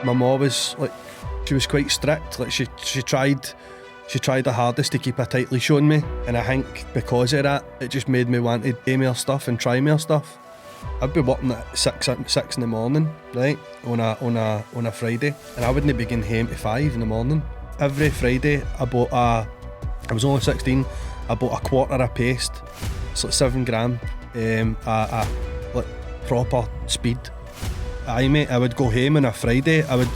my mum was like, she was quite strict. Like she tried her hardest to keep a tight leash on me, and I think because of that, it just made me want to do more stuff and try more stuff. I'd be working at six in the morning, right, on a Friday, and I wouldn't begin home till 5 in the morning. Every Friday, I was only 16. I bought a quarter of paste. It's like 7 gram, like proper speed. Aye mate, I would go home on a Friday. I would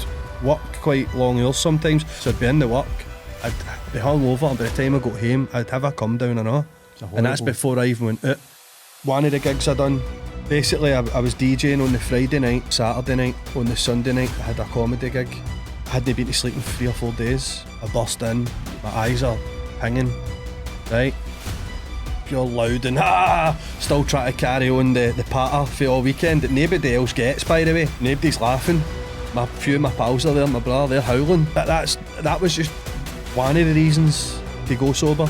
work quite long hours sometimes, so I'd be in the work. I'd be hungover, and by the time I got home, I'd have a come down and all. And that's before I even went out. One of the gigs I done, basically I was DJing on the Friday night, Saturday night, on the Sunday night I had a comedy gig. I hadn't been to sleep in 3 or 4 days. I burst in, my eyes are pinging, right? Pure loud and still trying to carry on the patter for all weekend that nobody else gets, by the way. Nobody's laughing. A few of my pals are there, my brother, they're howling. That was just one of the reasons to go sober.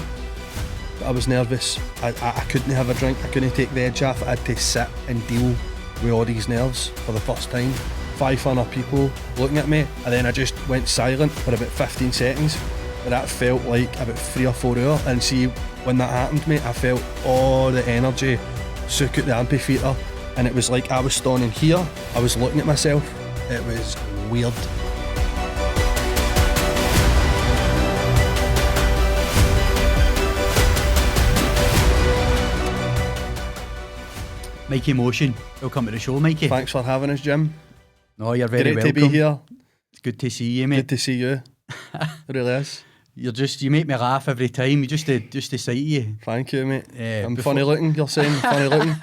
But I was nervous. I couldn't have a drink, I couldn't take the edge off. I had to sit and deal with all these nerves for the first time. 500 people looking at me, and then I just went silent for about 15 seconds. But that felt like about 3 or 4 hours. And see, when that happened, mate, I felt all the energy suck out the amphitheatre, and it was like I was standing here, I was looking at myself. It was weird. Mikey Motion, welcome to the show, Mikey. Thanks for having us, Jim. No, you're very welcome. Great to be here. It's good to see you, mate. Good to see you. It really is. You make me laugh every time. You just to sight you. Thank you, mate. I'm funny looking. You're saying funny looking,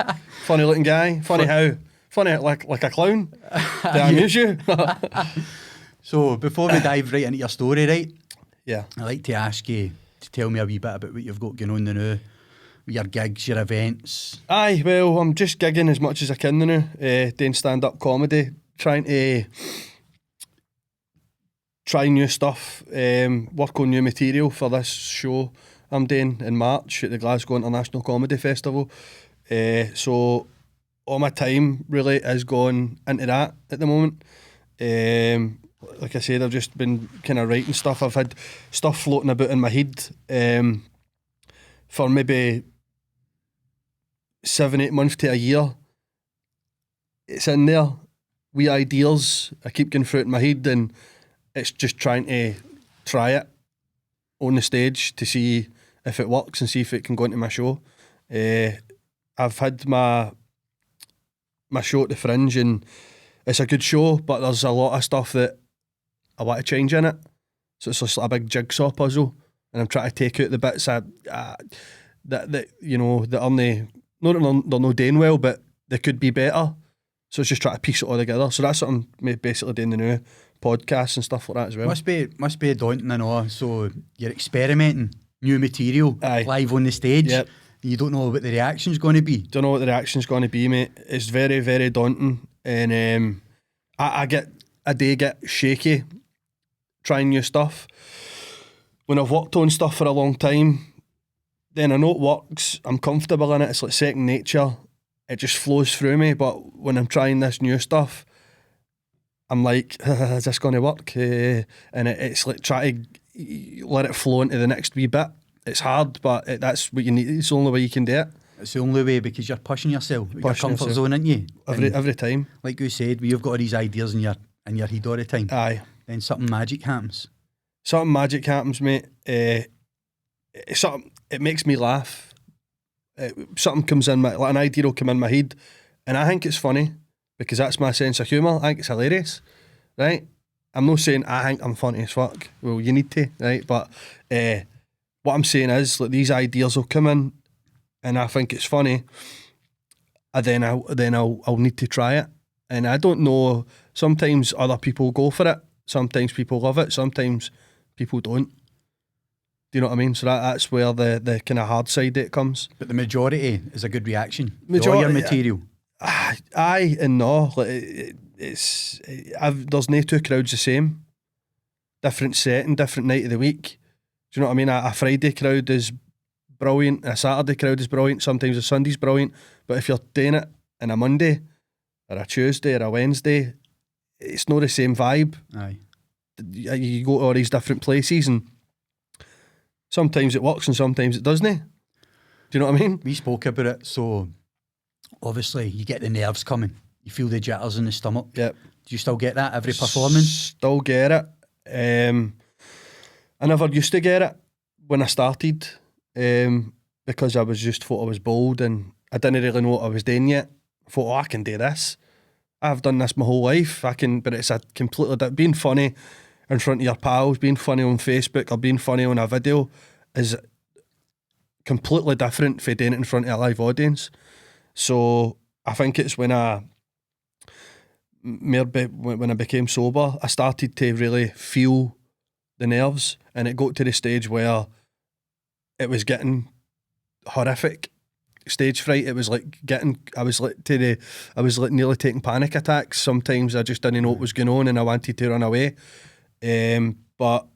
funny looking guy. Funny how? Funny like a clown. Do I amuse you? So before we dive right into your story, right? Yeah. I'd like to ask you to tell me a wee bit about what you've got going on now, your gigs, your events. Aye, well, I'm just gigging as much as I can now, doing stand-up comedy, trying to try new stuff, work on new material for this show I'm doing in March at the Glasgow International Comedy Festival. So all my time really is going into that at the moment. Like I said, I've just been kind of writing stuff. I've had stuff floating about in my head for maybe 7-8 months to a year. It's in there, wee ideas. I keep going through it in my head, and it's just trying to try it on the stage to see if it works and see if it can go into my show. I've had my show at the Fringe, and it's a good show, but there's a lot of stuff that I want to change in it. So it's just a big jigsaw puzzle, and I'm trying to take out the bits that you know, that are they're not doing well, but they could be better. So it's just trying to piece it all together. So that's what I'm basically doing now. Podcasts and stuff like that as well. Must be daunting and all. So you're experimenting new material. Aye. Live on the stage. Yep. You don't know what the reaction's going to be. Don't know what the reaction's going to be, mate. It's very, very daunting, and I get shaky trying new stuff. When I've worked on stuff for a long time, then I know it works. I'm comfortable in it. It's like second nature. It just flows through me. But when I'm trying this new stuff, I'm like, is this going to work? And it's like try to let it flow into the next wee bit. It's hard, but that's what you need. It's the only way you can do it. It's the only way, because you're pushing yourself. Your comfort zone, aren't you? Every time. Like you said, you've got all these ideas in your head all the time. Aye. Then something magic happens. Something magic happens, mate. It makes me laugh. Something comes in, like an idea will come in my head, and I think it's funny, because that's my sense of humour. I think it's hilarious, right? I'm not saying I think I'm funny as fuck. Well, you need to, right? But what I'm saying is, like, these ideas will come in, and I think it's funny, and then I'll need to try it. And I don't know, sometimes other people go for it, sometimes people love it, sometimes people don't. Do you know what I mean? So that's where the kind of hard side of it comes. But the majority is a good reaction to all your material. Aye and no. Like, there's no two crowds the same. Different setting, different night of the week. Do you know what I mean? A Friday crowd is brilliant, a Saturday crowd is brilliant, sometimes a Sunday's brilliant. But if you're doing it on a Monday or a Tuesday or a Wednesday, it's not the same vibe. Aye. You go to all these different places, and sometimes it works and sometimes it doesn't. Do you know what I mean? We spoke about it, so obviously you get the nerves coming. You feel the jitters in the stomach. Yep. Do you still get that every performance? Still get it. I never used to get it when I started, because I was just thought I was bold and I didn't really know what I was doing yet. I thought, I can do this. I've done this my whole life. But it's a completely being funny in front of your pals, being funny on Facebook or being funny on a video is completely different from doing it in front of a live audience. So I think it's when I became sober, I started to really feel the nerves, and it got to the stage where it was getting horrific. Stage fright. It was like I was like nearly taking panic attacks. Sometimes I just didn't know what was going on and I wanted to run away. But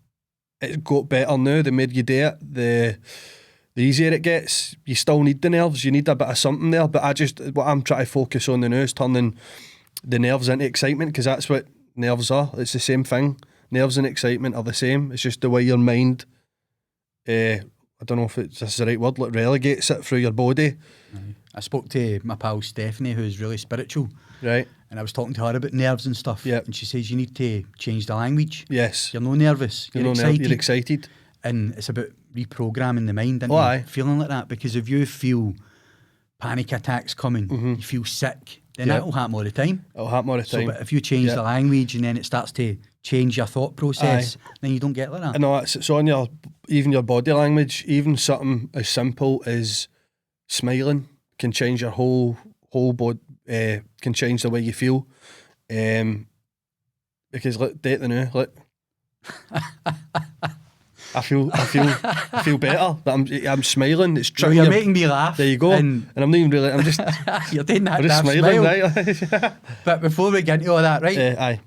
it got better now. The more you do it, the easier it gets. You still need the nerves. You need a bit of something there. But what I'm trying to focus on now is turning the nerves into excitement, because that's what nerves are. It's the same thing. Nerves and excitement are the same. It's just the way your mind, I don't know if this is the right word, like relegates it through your body. I spoke to my pal Stephanie, who's really spiritual. Right. And I was talking to her about nerves and stuff. Yep. And she says you need to change the language. Yes. You're no nervous. You're excited. You're excited. And it's about reprogramming the mind into aye. feeling like that. Because if you feel panic attacks coming, you feel sick, then that'll happen all the time. It'll happen all the time. So, but if you change the language and then it starts to change your thought process, then you don't get like that. I know, it's on even your body language. Even something as simple as smiling can change your whole body, can change the way you feel. Because look, date the now, look. I feel better that I'm smiling. It's So you're making me laugh. There you go. And I'm not even really. I'm just. You're doing that. I'm just smiling, smile. right? But before we get into all that, right? Aye.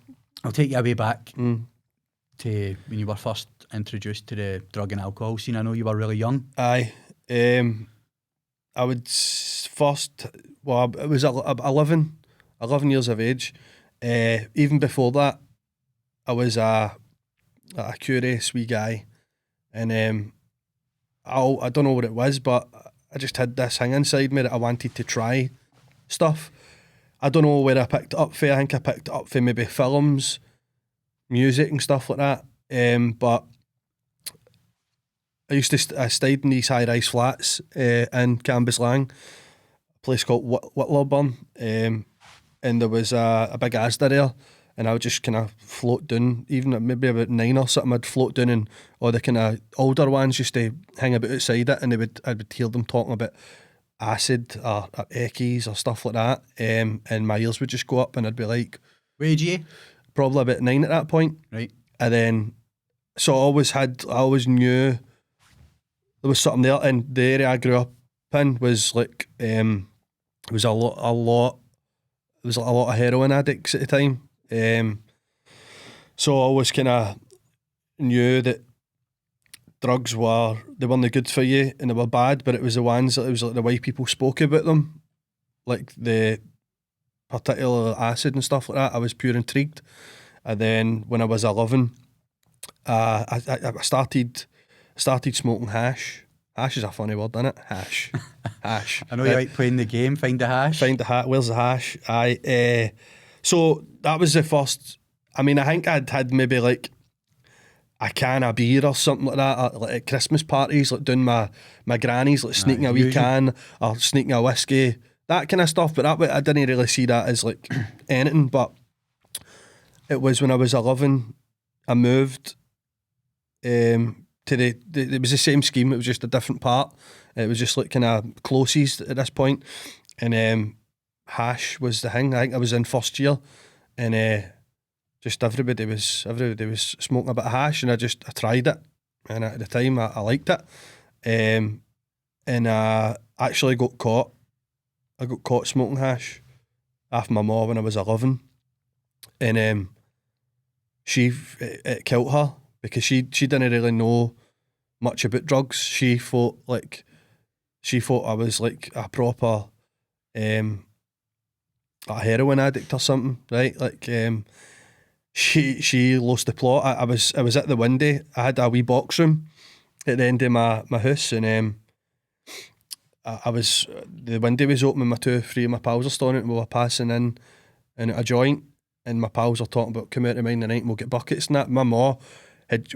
I'll take you way back to when you were first introduced to the drug and alcohol scene. I know you were really young. Aye. I would first. Well, it was 11 years of age. Even before that, I was a curious wee guy. And I don't know what it was, but I just had this thing inside me that I wanted to try stuff. I don't know where I picked it up for. I think I picked it up for maybe films, music and stuff like that. But I used to I stayed in these high-rise flats in Cambuslang, a place called Whittlawburn, and there was a big Asda there. And I would just kind of float down, even at maybe about 9 or something, I'd float down, and all the kind of older ones used to hang about outside it, and I would hear them talking about acid or eckies or stuff like that, and my ears would just go up, and I'd be like... Where did you? Probably about 9 at that point. Right. And then, so I always knew there was something there, and the area I grew up in was like, there was a lot of heroin addicts at the time. So I always kind of knew that drugs they weren't good for you and they were bad, but it was the way people spoke about them, like the particular acid and stuff like that. I was pure intrigued. And then when I was 11, I started smoking hash. Hash is a funny word, isn't it? Hash. I know you like playing the game, find the hash. Where's the hash? So that was the first. I mean, I think I'd had maybe like a can of beer or something like that, like at Christmas parties, like doing my granny's, like sneaking a wee can or sneaking a whiskey, that kind of stuff. But I didn't really see that as like anything. But it was when I was 11, I moved to it was the same scheme. It was just a different part. It was just like kind of closest at this point, and hash was the thing. I think I was in first year, and just everybody was smoking a bit of hash, and I tried it, and at the time I liked it, and I actually got caught. I got caught smoking hash after my mum when I was 11, and it killed her because she didn't really know much about drugs. She thought I was like a proper a heroin addict or something, right? Like, she lost the plot. I was at the window. I had a wee box room at the end of my house, and I was the window was open, and three of my pals are standing, and we were passing in a joint, and my pals are talking about come out to mine tonight and we'll get buckets and that. My ma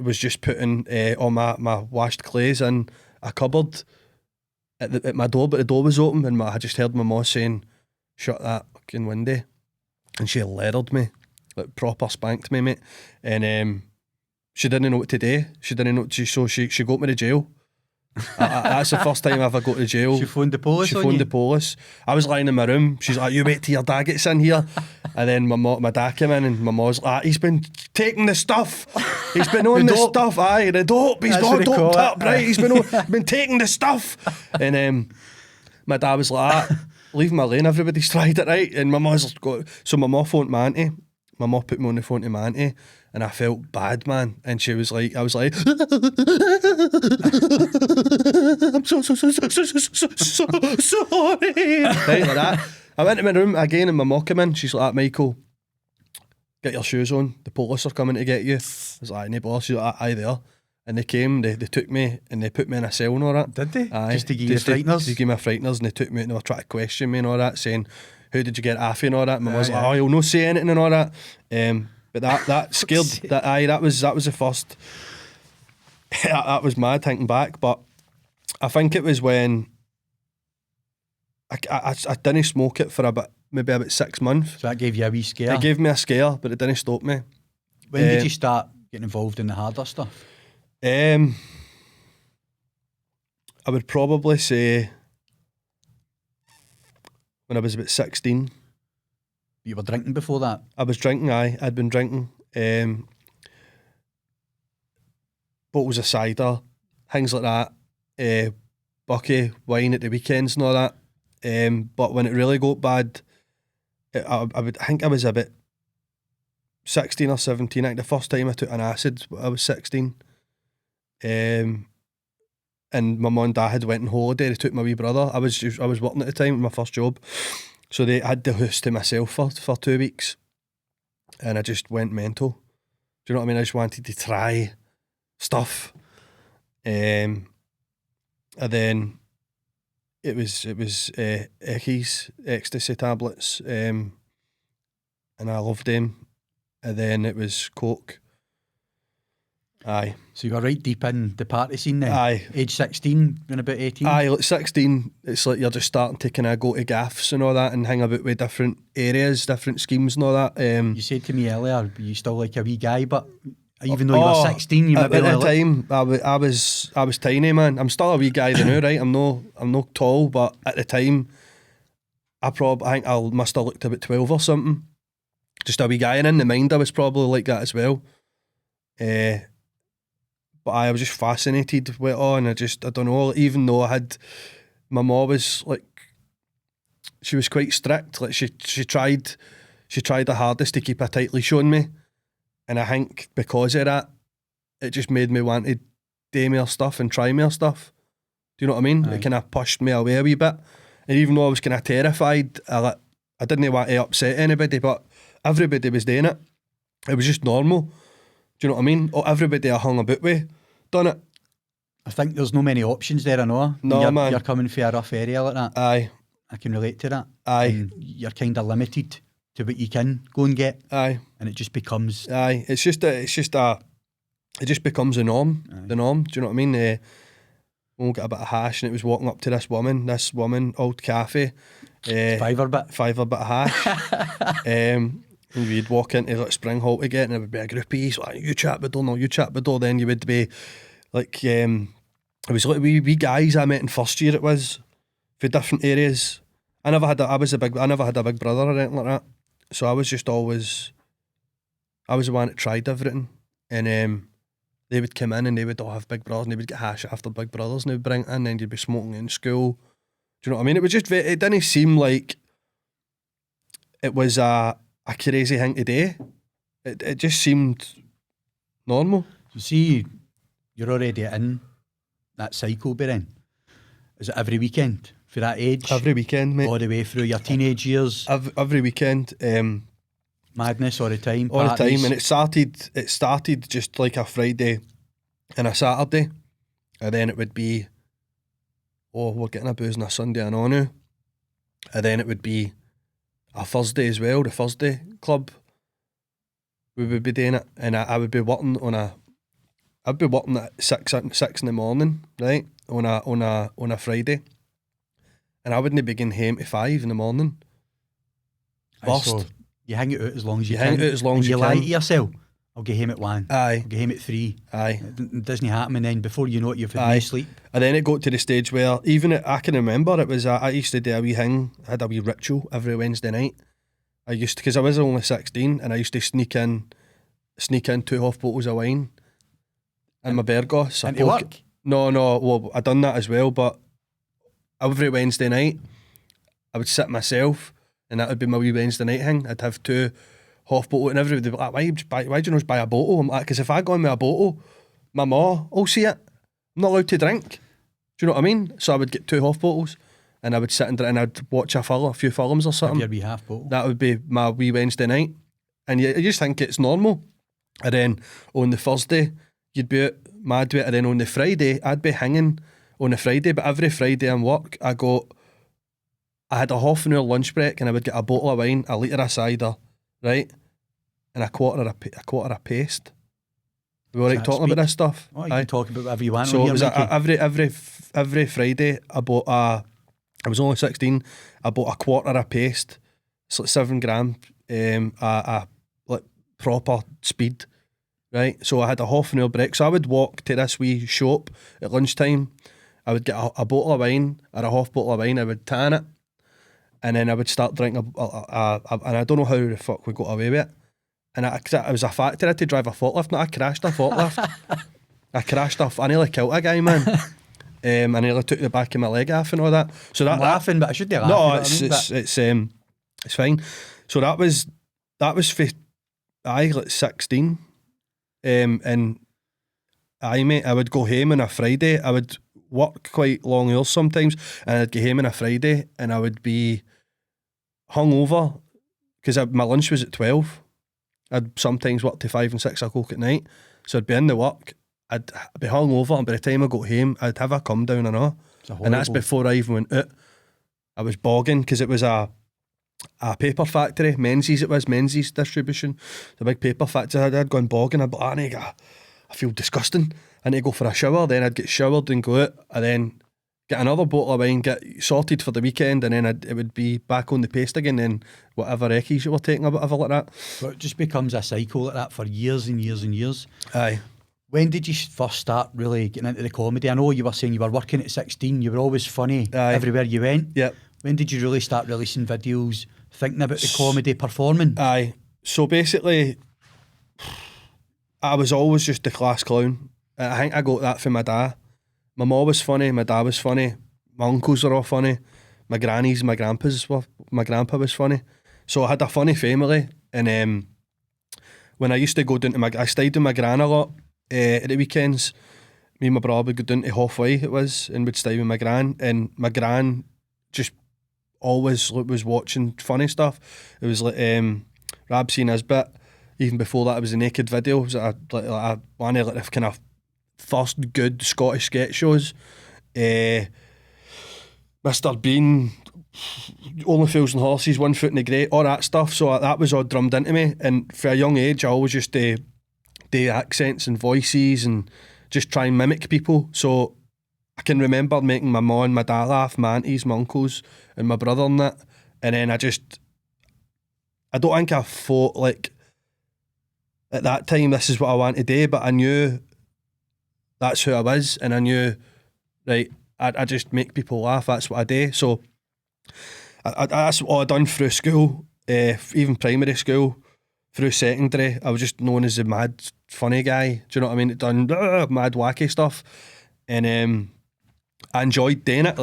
was just putting all my washed clays in a cupboard at my door, but the door was open, and I just heard my ma saying, "Shut that fucking window," and she leathered me, like proper spanked me, mate, and she didn't know what to do. She didn't know, so she got me to jail. That's the first time I ever got to jail. She phoned the police. She phoned the police. I was lying in my room. She's like, "You wait till your dad gets in here." And then my dad came in, and my mom's like, "He's been taking the stuff. He's been on the stuff. Aye, the dope. He's not doped up, right? He's been taking the stuff." And my dad was like, "Leave my lane. Everybody's tried it, right?" And my mom's got. So my mom phoned my auntie. My mom put me on the phone to my auntie, and I felt bad, man. And she was like, I was like, "I'm so sorry." Right, like that. I went to my room again, and my mom came in. She's like, "Michael, get your shoes on. The police are coming to get you." I was like, "No boss." She's like, "Aye, there." And they came, they took me, and they put me in a cell and all that. Did they? Aye. Just to give you frighteners? To give me frighteners, and they took me, and they were trying to question me and all that, saying, "Who did you get off and all that?" And my mum was like, "Oh, you'll not say anything and all that." But that scared, that was the first, that was mad thinking back, but I think it was when I didn't smoke it for maybe about 6 months. So that gave you a wee scare? It gave me a scare, but it didn't stop me. When did you start getting involved in the harder stuff? I would probably say when I was about 16. You were drinking before that? I was drinking, aye. I'd been drinking. Bottles of cider, things like that. Bucky, wine at the weekends and all that. But when it really got bad, I think I was about 16 or 17. I think the first time I took an acid, I was 16. And my mum and dad had went on holiday. They took my wee brother. I was working at the time, my first job. So they had the house to myself for 2 weeks, and I just went mental. Do you know what I mean? I just wanted to try stuff, and then it was Eckies, ecstasy tablets, and I loved them. And then it was coke. Aye. So you were right deep in the party scene then? Aye. Age 16, when about 18? Aye, like 16, it's like you're just starting to kind of go to gaffs and all that and hang about with different areas, different schemes and all that. You said to me earlier, you still like a wee guy, but even though you were 16, you might at the time, I was tiny, man. I'm still a wee guy now, right? I'm no tall, but at the time, I think I must have looked about 12 or something. Just a wee guy, and in the mind I was probably like that as well. But I was just fascinated with it all, and I don't know, even though my mom was like, she was quite strict, like she tried her hardest to keep a tight leash on me, and I think because of that, it just made me want to do more stuff and try more stuff. Do you know what I mean? Aye. It kind of pushed me away a wee bit, and even though I was kind of terrified, I didn't want to upset anybody, but everybody was doing it. It was just normal. Do you know what I mean? Oh, everybody I hung about with done it. I think there's no many options there, I know. No, Man. man. You're coming from a rough area like that. Aye. I can relate to that. Aye. And you're kind of limited to what you can go and get. Aye. And it just becomes... Aye. It just becomes a norm. Aye. The norm. Do you know what I mean? We'll get a bit of hash, and it was walking up to this woman, old cafe. Fiver bit of hash. And we'd walk into like Spring Hall to get, and it would be a groupie. So like, you chat the door, no, you chat the door. Then you would be like, it was like wee guys I met in first year. It was for different areas. I never had a big brother or anything like that. So I was just always, I was the one that tried everything, and they would come in and they would all have big brothers, and they would get hash after big brothers, and they would bring it in, and then you'd be smoking in school. Do you know what I mean? It was just, it didn't seem like it was a crazy thing to do. It just seemed normal. So see, you're already in that cycle, Beren. Is it every weekend for that age? Every weekend, mate. All the way through your teenage years? Every weekend. Madness all the time. All the parties. time, and it started just like a Friday and a Saturday, and then it would be, oh, we're getting a booze on a Sunday and on now, and then it would be a Thursday as well, the Thursday club. We would be doing it, and I would be working I'd be working at 6 in the morning, right, on a Friday, and I wouldn't be getting home at 5 in the morning. Worst. So you hang it out as long as you hang can. it out as long as you lie can. to yourself. I'll get home at 1. Aye. I'll get home at 3. Aye. It doesn't happen, and then before you know it, you've had Aye. no sleep. And then it got to the stage where I can remember it was I used to do a wee thing. I had a wee ritual every Wednesday night. I used to, because I was only 16, and I used to sneak in 2 half bottles of wine in my Burgos. Into work? No, well, I done that as well, but every Wednesday night I would sit myself, and that would be my wee Wednesday night thing. I'd have 2 half bottle, and everybody would be like, why do you not buy a bottle? I'm like, because if I go in with a bottle, my ma will see it. I'm not allowed to drink. Do you know what I mean? So I would get 2 half bottles, and I would sit and drink, and I'd watch a few films or something. Have your wee half bottle. That would be my wee Wednesday night. And you just think it's normal. And then on the Thursday, you'd be out mad with it. And then on the Friday, I'd be hanging on the Friday. But every Friday in work, I had a half an hour lunch break, and I would get a bottle of wine, a litre of cider, right, and a quarter of paste. We were like talking about this stuff. Oh, you can talk about whatever you want. So on it was here, every Friday I was only 16. I bought a quarter of paste. It's like 7 gram, like proper speed, right? So I had a half an hour break. So I would walk to this wee shop at lunchtime. I would get a bottle of wine or a half bottle of wine. I would tan it, and then I would start drinking. And I don't know how the fuck we got away with it. And it was a factory. I had to drive a forklift. No, I crashed a forklift. I nearly killed a guy, man. I nearly took the back of my leg off and all that. So that I'm laughing, but I should be laughing. No, it's fine. So that was for like 16. And mate, I would go home on a Friday. I would work quite long hours sometimes, and I'd get home on a Friday, and I would be hungover because my lunch was at 12. I'd sometimes work to 5 and 6 o'clock at night, so I'd be in the work. I'd be hungover, and by the time I got home, I'd have a come down and all. And that's before I even went out. I was bogging because it was a paper factory, Menzies distribution. It's a big paper factory. I'd gone bogging. I'd be like, I feel disgusting. I need to go for a shower. Then I'd get showered and go out, and then get another bottle of wine, get sorted for the weekend, and then it would be back on the paste again, and whatever eckies you were taking or whatever like that. But it just becomes a cycle like that for years and years and years. Aye. When did you first start really getting into the comedy? I know you were saying you were working at 16, you were always funny. Aye. Everywhere you went. Yep. When did you really start releasing videos, thinking about the comedy, performing? Aye. So basically, I was always just the class clown. I think I got that from my dad. My mum was funny, my dad was funny, my uncles were all funny, my grannies, my grandpa was funny. So I had a funny family, and when I used to go down to I stayed with my gran a lot at the weekends. Me and my brother would go down to halfway and would stay with my gran, and my gran just always was watching funny stuff. It was like Rab seen his bit. Even before that, it was a naked video. It was one of the kind of first good Scottish sketch shows. Mr. Bean, Only Fools and Horses, One Foot in the Grave, all that stuff. So that was all drummed into me. And for a young age, I always used to do accents and voices and just try and mimic people. So I can remember making my mum and my dad laugh, my aunties, my uncles, and my brother and that. And then I don't think I thought like at that time this is what I want to do, but I knew that's who I was, and I knew, right, I just make people laugh, that's what I do. So that's what I done through school, even primary school, through secondary. I was just known as the mad funny guy, do you know what I mean? Done mad wacky stuff, and I enjoyed doing it.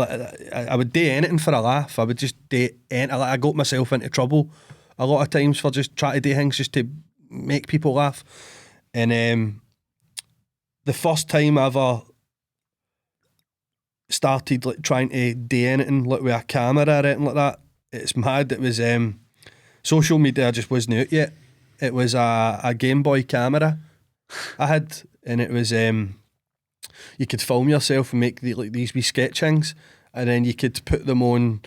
I would do anything for a laugh. I would just do anything. I got myself into trouble a lot of times for just trying to do things just to make people laugh. And the first time I ever started like trying to do anything like with a camera or anything like that, it's mad. It was so social media just wasn't out yet. It was a Game Boy camera I had, and it was you could film yourself and make like these wee sketchings, and then you could put them on.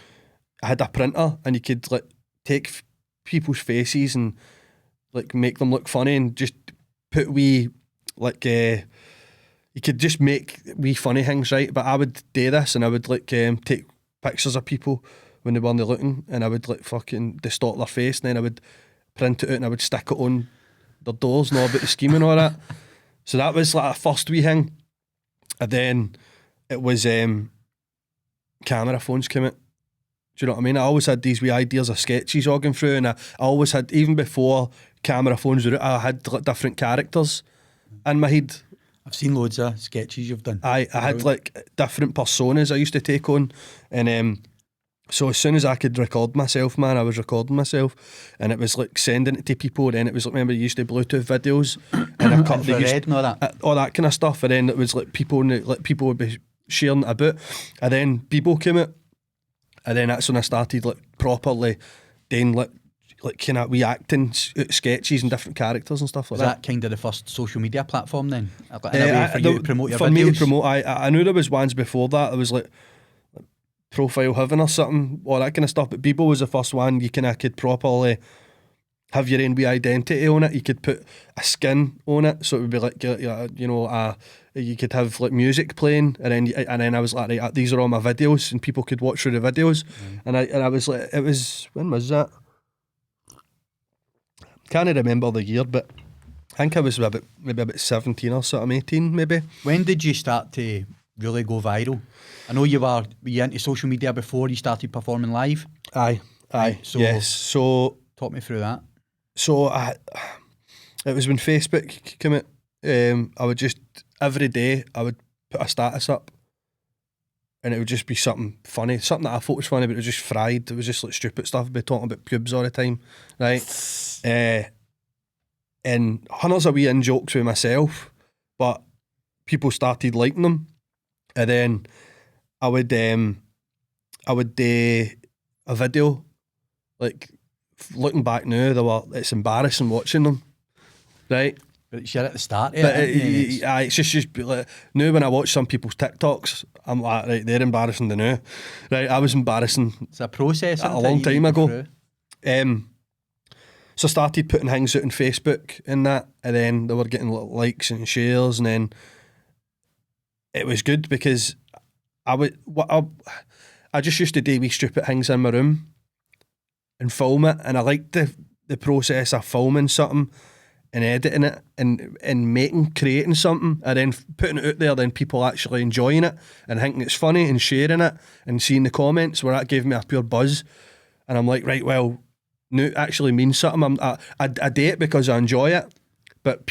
I had a printer, and you could like take people's faces and like make them look funny, and just put wee like you could just make wee funny things, right? But I would do this, and I would like take pictures of people when they weren't looking, and I would like fucking distort their face, and then I would print it out and I would stick it on their doors and all about the scheme and all that. So that was like a first wee thing. And then it was camera phones came out. Do you know what I mean? I always had these wee ideas of sketches all going through, and I always had, even before camera phones were out, I had like different characters in my head. I've seen loads of sketches you've done. I had like different personas I used to take on, and so as soon as I could record myself, man, I was recording myself, and it was like sending it to people. And then it was like, remember you used to Bluetooth videos and I cut and all that kind of stuff. And then it was like people would be sharing it about, and then Bebo came out, and then that's when I started like properly doing like kind of wee acting sketches and different characters and stuff like that. Was that kind of the first social media platform then? In a way for you to promote your for videos? Me to promote, I knew there was ones before that. There was like Profile Heaven or something, all that kind of stuff. But Bebo was the first one you could properly have your own wee identity on it. You could put a skin on it, so it would be like you could have like music playing, and then I was like, right, these are all my videos, and people could watch through the videos. And I was like, it was, when was that? Can't remember the year, but I think I was maybe about 17 or something, 18 maybe. When did you start to really go viral? I know were you into social media before you started performing live? Aye. So, yes. So talk me through that. So it was when Facebook came out. I would just every day I would put a status up, and it would just be something funny, something that I thought was funny, but it was just fried. It was just like stupid stuff. I'd be talking about pubes all the time, right? And hundreds of wee in jokes with myself, but people started liking them, and then I would do a video, like looking back now, it's embarrassing watching them, right? But you're at the start, it's just like, now when I watch some people's TikToks, I'm like, right, they're embarrassing to now, right? I was embarrassing. It's a process a long time ago. So I started putting things out on Facebook and that, and then they were getting likes and shares, and then it was good because I just used to do wee stupid things in my room and film it, and I liked the process of filming something and editing it and creating something and then putting it out there, then people actually enjoying it and thinking it's funny and sharing it and seeing the comments, where that gave me a pure buzz. And I'm like, right, well, no, it actually means something. I do it because I enjoy it, but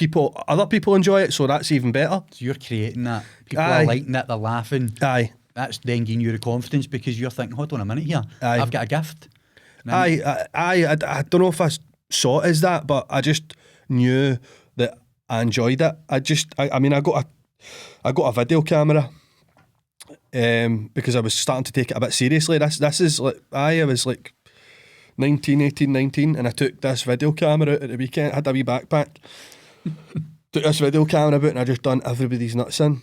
other people enjoy it, so that's even better. So you're creating that. People are liking it, they're laughing. Aye. That's then giving you the confidence, because you're thinking, hold on a minute here, I've got a gift. I don't know if I saw it as that, but I just knew that I enjoyed it. I mean, I got a video camera because I was starting to take it a bit seriously. This is like, I was like 19, and I took this video camera out at the weekend. I had a wee backpack, took this video camera out, and I just done everybody's nuts in.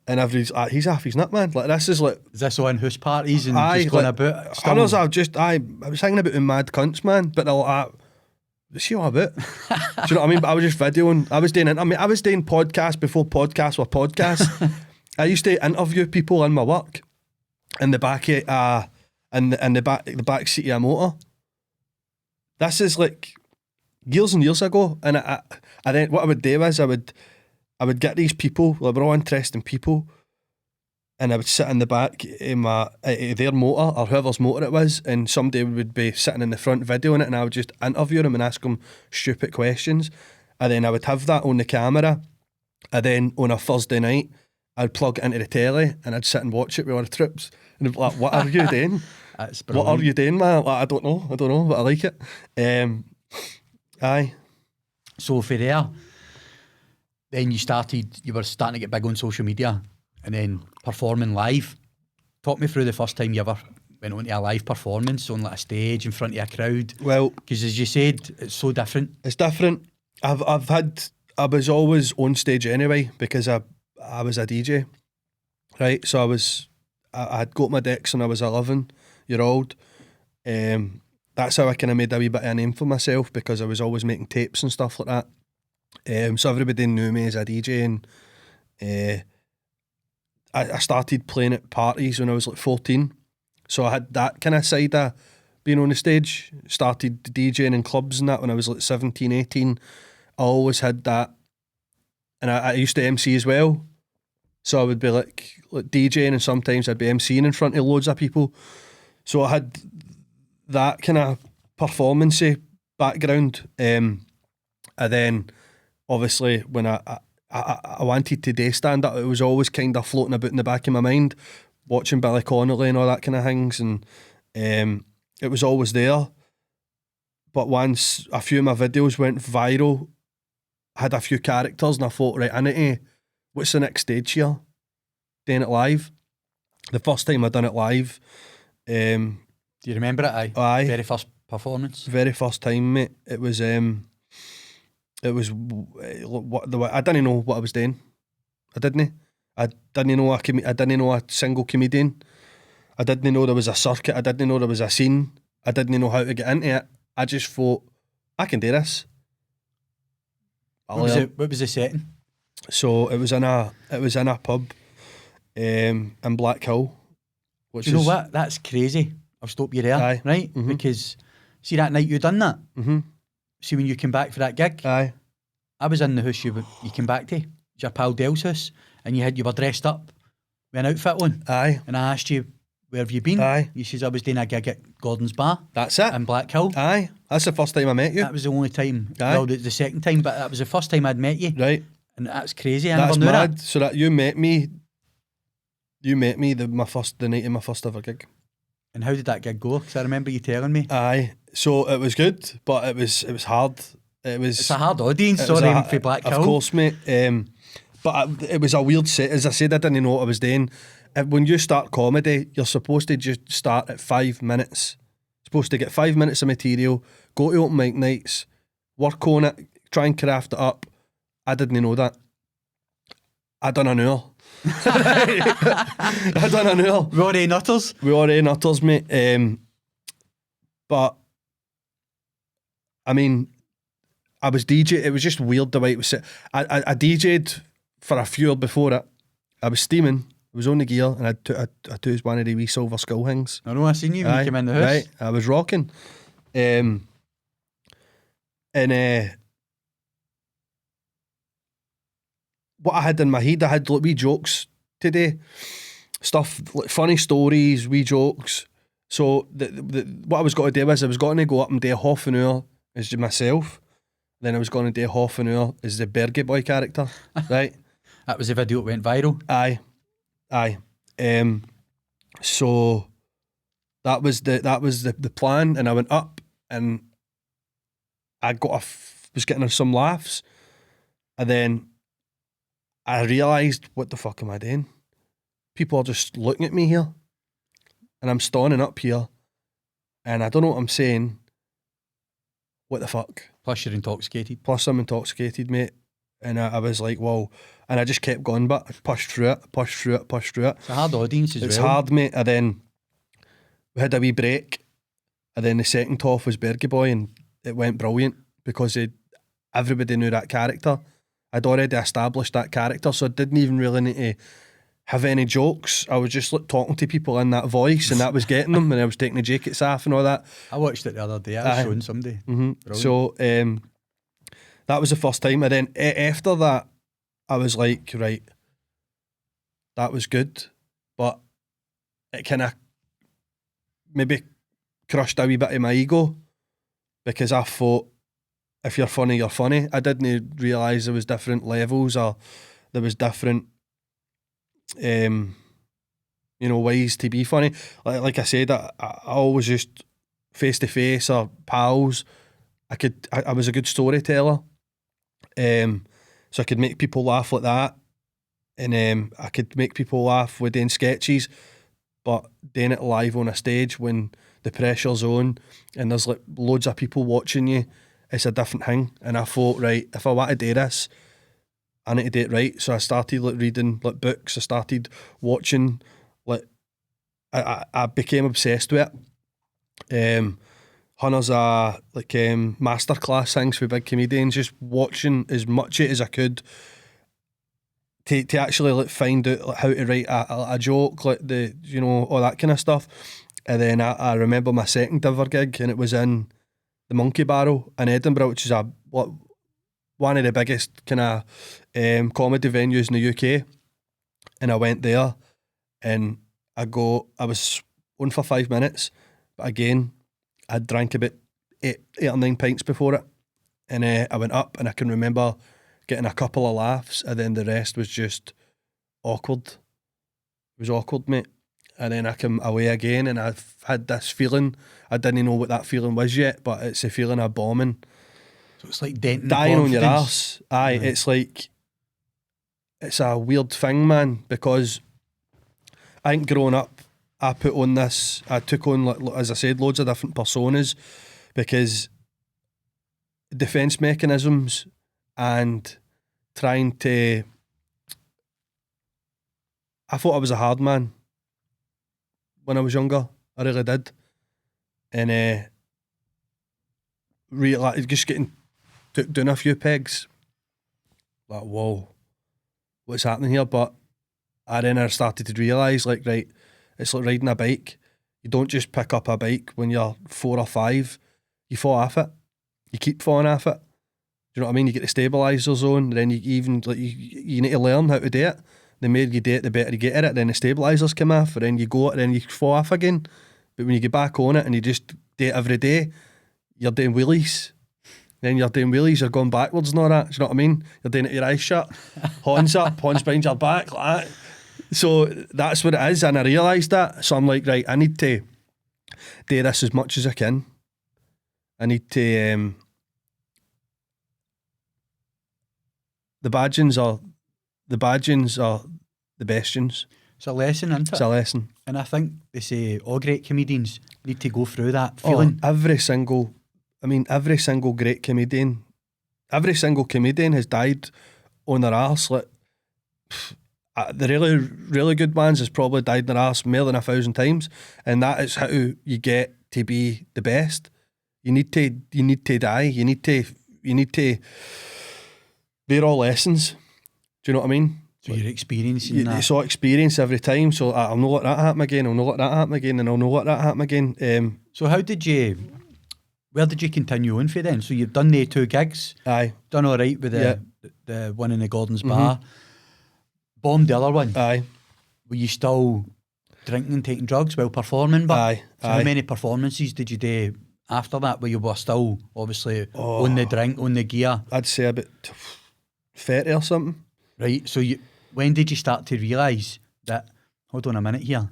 And everybody's like, he's half his nut, man. Like, this is like... Is this all in house parties and just going about? Others, I was hanging about with mad cunts, man. But they're like, what's he all about? Do you know what I mean? But I was just videoing. I was doing podcasts before podcasts were podcasts. I used to interview people in my work in the back of, in the back seat of a motor. This is like years and years ago. And I then what I would do is I would get these people, they were all interesting people, and I would sit in the back of their motor, or whoever's motor it was, and somebody would be sitting in the front videoing it, and I would just interview them and ask them stupid questions, and then I would have that on the camera, and then on a Thursday night, I'd plug it into the telly, and I'd sit and watch it with all the troops, and they'd be like, what are you doing? That's brilliant. What are you doing, man? Like, I don't know, but I like it. Aye. So for there, then you were starting to get big on social media and then performing live. Talk me through the first time you ever went on to a live performance on like a stage in front of a crowd? Well, Because as you said, it's so different. it's different. I was always on stage anyway because I was a DJ, right? So I had got my decks when I was 11-year-old. That's how I kind of made a wee bit of a name for myself, because I was always making tapes and stuff like that. So everybody knew me as a DJ, and I started playing at parties when I was like 14. So I had that kind of side of being on the stage. Started DJing in clubs and that when I was like 17, 18. I always had that. And I used to MC as well. So I would be like DJing, and sometimes I'd be MCing in front of loads of people. So I had that kind of performance background. And then obviously when I wanted to do stand up, it was always kind of floating about in the back of my mind, watching Billy Connolly and all that kind of things, and it was always there. But once a few of my videos went viral, I had a few characters, and I thought, right, I need to, what's the next stage here? Doing it live. The first time I done it live. Do you remember it? Aye. Very first performance. Very first time, mate. It was I didn't know what I was doing. I didn't know I didn't know a single comedian. I didn't know there was a circuit. I didn't know there was a scene. I didn't know how to get into it. I just thought, I can do this. What was the setting? So it was in a pub in Black Hill. Which Do you know what? That's crazy. I'll stop you there, Aye. right? Mhm. Because see that night you done that. Mm-hmm. See when you came back for that gig. Aye. I was in the house you came back to, your pal Dale's house, and you were dressed up with an outfit on. Aye. And I asked you, where have you been? Aye. You says I was doing a gig at Gordon's Bar. That's it. In Black Hill. Aye. That's the first time I met you. That was the only time. Aye. Well, the second time, but that was the first time I'd met you. Right. And that's crazy. I That's never knew mad. that. So that you met me the night of my first ever gig. And how did that gig go? Because I remember you telling me. Aye. So it was good, but it was hard. It's a hard audience, it was sorry, for Black Hill. Of course, mate. But it was a weird set. As I said, I didn't know what I was doing. When you start comedy, you're supposed to just start at 5 minutes. Supposed to get 5 minutes of material, go to open mic nights, work on it, try and craft it up. I didn't know that. I done an hour. I done an hour. We already nutters. We already nutters, mate. But I mean, I was DJ. It was just weird the way it was set. I DJ'd for a few before it. I was steaming. I was on the gear, and I took one of the wee silver skull things. I know, I seen you when you came in the house. Right, I was rocking. And what I had in my head, I had like wee jokes today, stuff like funny stories, wee jokes. So what I was going to do was I was going to go up and do half an hour as myself. Then I was going to do half an hour as the Bergie Boy character, right? That was the video that went viral. Aye. So that was the plan, and I went up and I was getting some laughs, and then I realised, what the fuck am I doing? People are just looking at me here, and I'm standing up here, and I don't know what I'm saying. What the fuck? Plus you're intoxicated. Plus I'm intoxicated, mate. And I was like, whoa. And I just kept going, but I pushed through it. It's a hard audience as well. It's hard, mate. And then we had a wee break. And then the second half was Bergie Boy, and it went brilliant because everybody knew that character. I'd already established that character, so I didn't even really need to have any jokes. I was just like talking to people in that voice, and that was getting them, and I was taking the jackets off and all that. I watched it the other day. I was showing somebody. Mm-hmm. So that was the first time, and then after that, I was like, right, that was good, but it kind of maybe crushed a wee bit of my ego, because I thought, if you're funny, you're funny. I didn't realise there was different levels, or there was different ways to be funny. Like I said, I always just face to face or pals. I was a good storyteller, so I could make people laugh like that, and I could make people laugh with doing sketches. but doing it live on a stage when the pressure's on and there's like loads of people watching you, it's a different thing. And I thought, right, if I want to do this, I need to do it right. So I started like reading like books. I started watching like I became obsessed with it. Hunters are like masterclass things for big comedians. Just watching as much of it as I could to actually like find out like, how to write a joke, like the all that kind of stuff. And then I remember my second ever gig, and it was in the Monkey Barrel in Edinburgh, which is one of the biggest kind of comedy venues in the UK. And I went there, and I was on for 5 minutes, but again, I drank about eight or 9 pints before it, and I went up, and I can remember getting a couple of laughs, and then the rest was just awkward. It was awkward, mate. And then I came away again, and I've had this feeling. I didn't know what that feeling was yet, but it's a feeling of bombing. So it's like denting dying the on your confidence. arse. Aye, it's like, it's a weird thing, man, because I think growing up, I took on, like, as I said, loads of different personas, because defence mechanisms and trying to... I thought I was a hard man when I was younger. I really did. And like, just getting took down a few pegs. Like, whoa, what's happening here? But I started to realise, like, right, it's like riding a bike. You don't just pick up a bike when you're 4 or 5. You fall off it. You keep falling off it. Do you know what I mean? You get the stabilisers on, and then you need to learn how to do it. The more you do it, the better you get at it. Then the stabilisers come off, and then you go, and then you fall off again. But when you get back on it and you just do it every day, you're doing wheelies. Then you're doing wheelies, you're going backwards and all that. Do you know what I mean? You're doing it with your eyes shut, horns up, horns behind your back, like that. So that's what it is, and I realised that. So I'm like, right, I need to do this as much as I can. I need to... The badgings are the bastions. It's a lesson, isn't it? It's a lesson. And I think they say all great comedians need to go through that feeling. Every single great comedian, every single comedian has died on their arse. Like, the really, really good ones has probably died on their arse more than 1,000 times, and that is how you get to be the best. You need to die. You need to. They're all lessons. Do you know what I mean? So you're experiencing that. It's all experience every time. So I'll not let that happen again. I'll not let that happen again, and I'll not let that happen again. So where did you continue on for then? So you've done the 2 gigs. Aye. Done all right with the one in the Gordon's Bar. Bombed the other one. Aye. Were you still drinking and taking drugs while performing? But aye. How many performances did you do after that where you were still obviously on the drink, on the gear? I'd say about 30 or something. Right. So when did you start to realise that, hold on a minute here,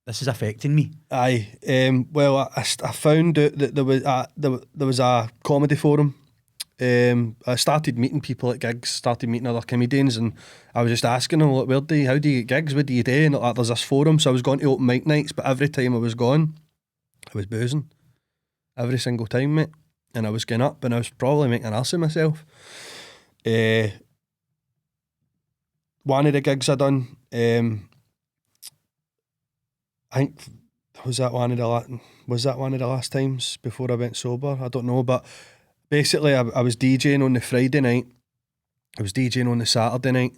this is affecting me? Aye. Well, I found out that there was a comedy forum. I started meeting people at gigs, started meeting other comedians, and I was just asking them, like, how do you get gigs? What do you do? And like, there's this forum, so I was going to open mic nights, but every time I was gone, I was boozing. Every single time, mate. And I was getting up, and I was probably making an ass of myself. One of the gigs I done, I think, was that one of the last times before I went sober? I don't know, but basically I was DJing on the Friday night, I was DJing on the Saturday night,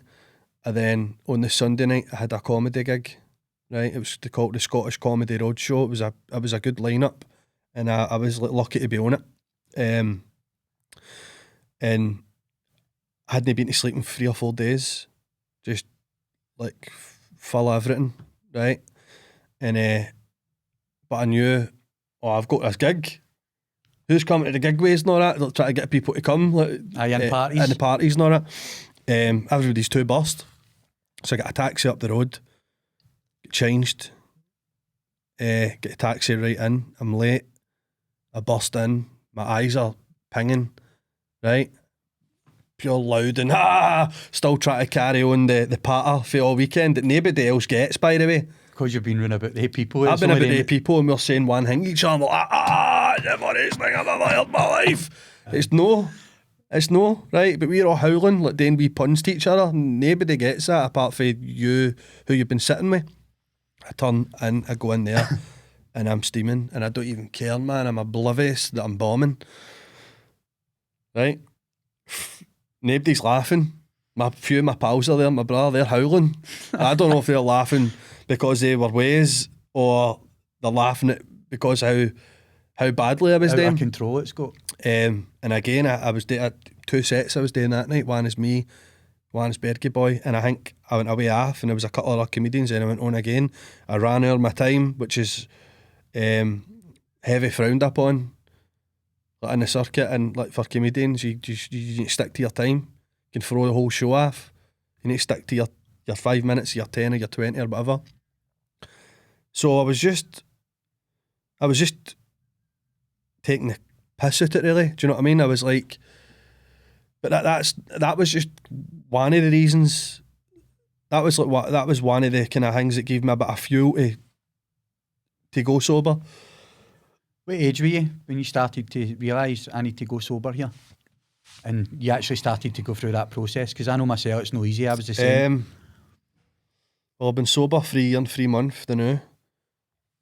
and then on the Sunday night I had a comedy gig, right? It was called the Scottish Comedy Roadshow. It was a good lineup, and I was like, lucky to be on it. And I hadn't been to sleep in 3 or 4 days, just like full of everything, right? And but I knew, I've got this gig. Who's coming to the gig ways and all that? They'll try to get people to come, like, in parties. In the parties and all that. Everybody's too burst. So I got a taxi up the road, get changed, get a taxi right in. I'm late. I burst in. My eyes are pinging, right? Pure loud and still trying to carry on the patter for all weekend that nobody else gets, by the way. Because you've been running about the people. I've been about the people and we're saying one thing each other. I'm like, the funniest thing I've ever heard in my life. It's no, right? But we're all howling, like doing wee puns to each other. Nobody gets that apart from you, who you've been sitting with. I turn in, I go in there, and I'm steaming, and I don't even care, man. I'm oblivious that I'm bombing. Right? Nobody's laughing. A few of my pals are there, my brother, they're howling. I don't know if they're laughing because they were ways or they're laughing at because how badly I was doing. Out of control it's got. And again, I was doing 2 sets I was doing that night. One is me, one is Bergie Boy, and I think I went away off and there was a couple of other comedians and I went on again. I ran over my time, which is heavy frowned upon like in the circuit, and like for comedians, you need to stick to your time. You can throw the whole show off. You need to stick to your 5 minutes, your 10 or your 20 or whatever. So I was just taking the piss out it, really. Do you know what I mean? I was like, but that was just one of the reasons. That was one of the kind of things that gave me a bit of fuel to go sober. What age were you when you started to realise I need to go sober here? And you actually started to go through that process? Because I know myself, it's no easy. I was the same. Well, I've been sober 3 years and 3 months now.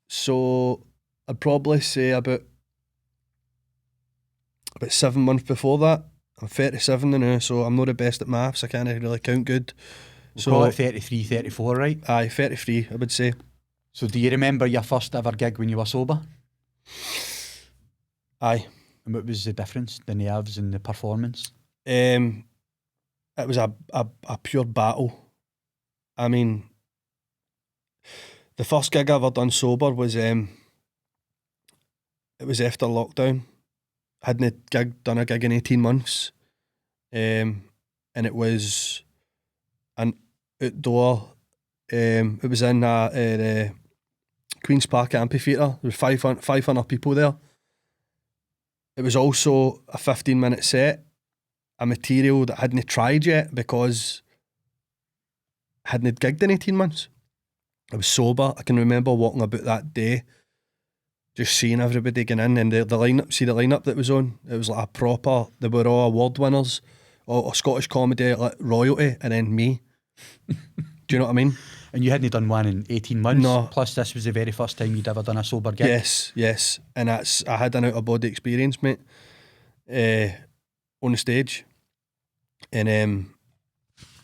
So I'd probably say about 7 months before that. I'm 37 now, so I'm not the best at maths. I can't really count good. We'll call it 33, 34, right? Aye, 33, I would say. So do you remember your first ever gig when you were sober? Aye. And what was the difference, the nerves and the performance? It was a pure battle. I mean, the first gig I ever done sober was it was after lockdown. I hadn't done a gig in 18 months. And it was an outdoor, it was in the Queen's Park Amphitheatre. There was 500 people there. It was also a 15-minute set, a material that I hadn't tried yet because I hadn't gigged in 18 months. I was sober. I can remember walking about that day, just seeing everybody getting in, and the lineup that was on. It was like a proper. They were all award winners, or Scottish comedy like royalty, and then me. Do you know what I mean? And you hadn't done one in 18 months. No. Plus, this was the very first time you'd ever done a sober gig. Yes, and I had an out of body experience, mate, on the stage, and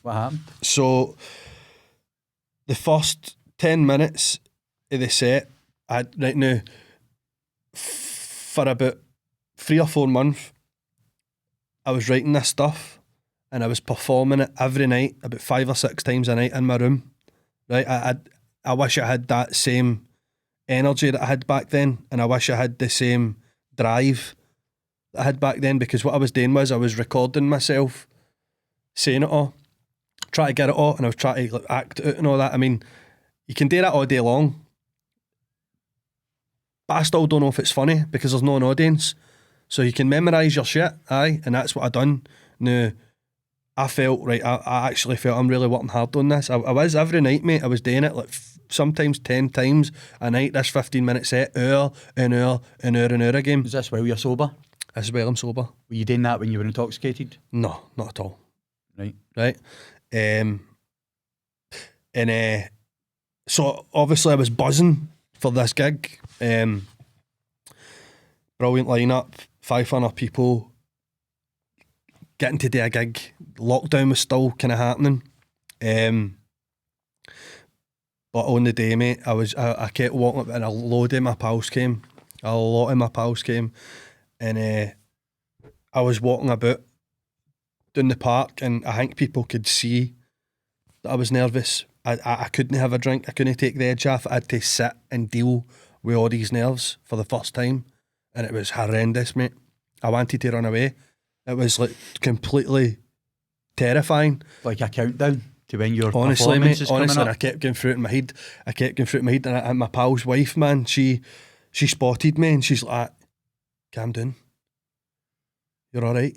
what happened? So the first 10 minutes of the set, I had right now for about 3 or 4 months, I was writing this stuff and I was performing it every night, about 5 or 6 times a night in my room. Right, I wish I had that same energy that I had back then, and I wish I had the same drive that I had back then, because what I was doing was I was recording myself saying it all, trying to get it all, and I was trying to like, act it out and all that. I mean, you can do that all day long, but I still don't know if it's funny because there's no an audience. So you can memorise your shit, aye, and that's what I done. Now, I felt, right, I actually felt I'm really working hard on this. I was every night, mate. I was doing it like sometimes 10 times a night, this 15-minute set, hour again. Is this while you're sober? This is while I'm sober. Were you doing that when you were intoxicated? No, not at all. Right. So obviously I was buzzing for this gig. Brilliant lineup, 500 people, getting to do a gig. Lockdown was still kind of happening. But on the day, mate, I kept walking up and a lot of my pals came. And I was walking about down the park, and I think people could see that I was nervous. I couldn't have a drink. I couldn't take the edge off. I had to sit and deal with all these nerves for the first time, and it was horrendous, mate. I wanted to run away. It was like completely terrifying. Like a countdown to when your honestly, performance mate, is coming up. I kept going through it in my head. And my pal's wife, man, she spotted me and she's like, calm down. You're all right.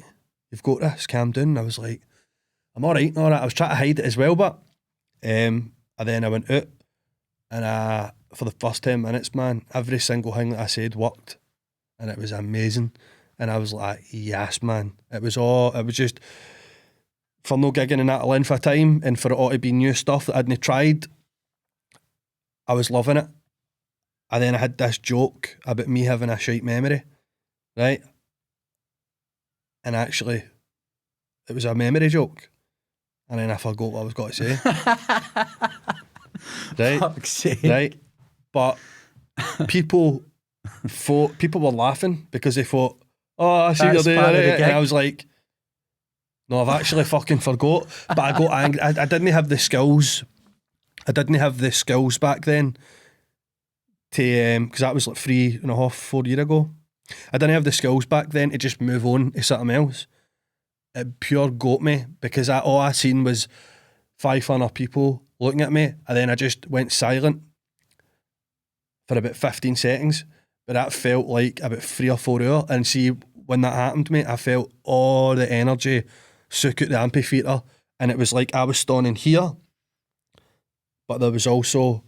You've got this. Calm down. And I was like, I'm all right. I was trying to hide it as well, but and then I went out And for the first 10 minutes, man, every single thing that I said worked. And it was amazing. And I was like, yes, man. It was just, for no gigging in that length of time and for it all to be new stuff that I hadn't tried, I was loving it. And then I had this joke about me having a shite memory, right? And actually, it was a memory joke. And then I forgot what I was going to say. Right? Fuck's sake. Right? But people were laughing because they thought, oh, I see you're That's doing part of the it. gig. And I was like, no, I've actually fucking forgot. But I got angry. I didn't have the skills. I didn't have the skills back then to, because that was like 3.5, 4 years ago. I didn't have the skills back then to just move on to something else. It pure got me because all I seen was 500 people looking at me, and then I just went silent for about 15 seconds. But that felt like about 3 or 4 hours. And see, when that happened to me, I felt all the energy suck out the amphitheatre, and it was like I was standing here, but there was also,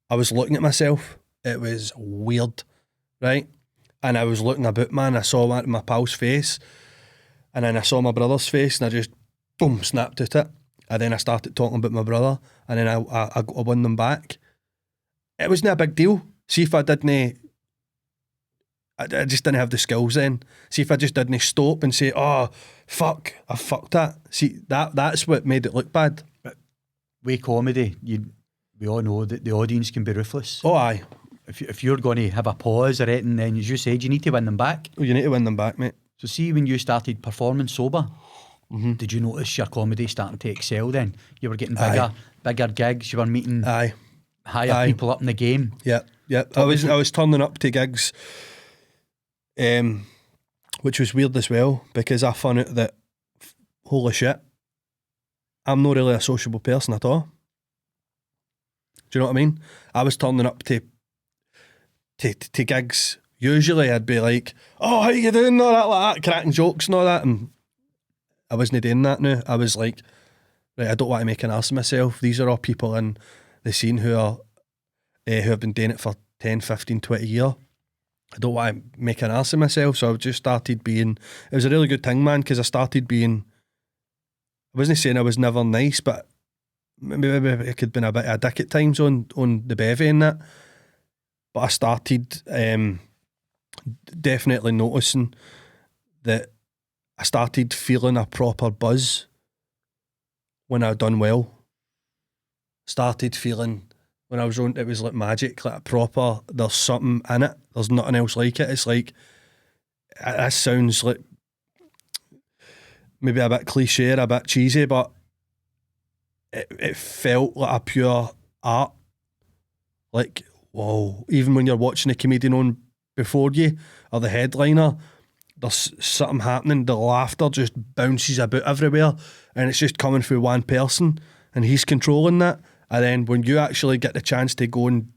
I was looking at myself. It was weird, right? And I was looking about, man. I saw my pal's face, and then I saw my brother's face, and I just, boom, snapped at it. And then I started talking about my brother, and then I won them back. It wasn't a big deal. See if I didn't, I just didn't have the skills then. See if I just didn't stop and say, oh, fuck, I fucked that. See, that's what made it look bad. With comedy, we all know that the audience can be ruthless. Oh, aye. If you're going to have a pause or anything, then as you said, you need to win them back. Oh, you need to win them back, mate. So see, when you started performing sober, did you notice your comedy starting to excel then? You were getting bigger gigs, you were meeting higher people up in the game. Yeah. I was turning up to gigs, which was weird as well, because I found out that, holy shit, I'm not really a sociable person at all. Do you know what I mean? I was turning up to gigs. Usually I'd be like, oh, how you doing? All that, like that, cracking jokes and all that. And I wasn't doing that now. I was like, right, I don't want to make an ass of myself. These are all people in the scene who have been doing it for 10, 15, 20 years. I don't want to make an ass of myself. So I just started being, it was a really good thing, man, because I started being, I wasn't saying I was never nice, but maybe it could have been a bit of a dick at times on the bevy and that. But I started definitely noticing that I started feeling a proper buzz when I'd done well. Started feeling, when I was on, it was like magic, like a proper, there's something in it. There's nothing else like it. It's like, that sounds like maybe a bit cliche, a bit cheesy, but it felt like a pure art. Like, whoa, even when you're watching a comedian on before you, or the headliner, there's something happening. The laughter just bounces about everywhere, and it's just coming through one person, and he's controlling that. And then when you actually get the chance to go and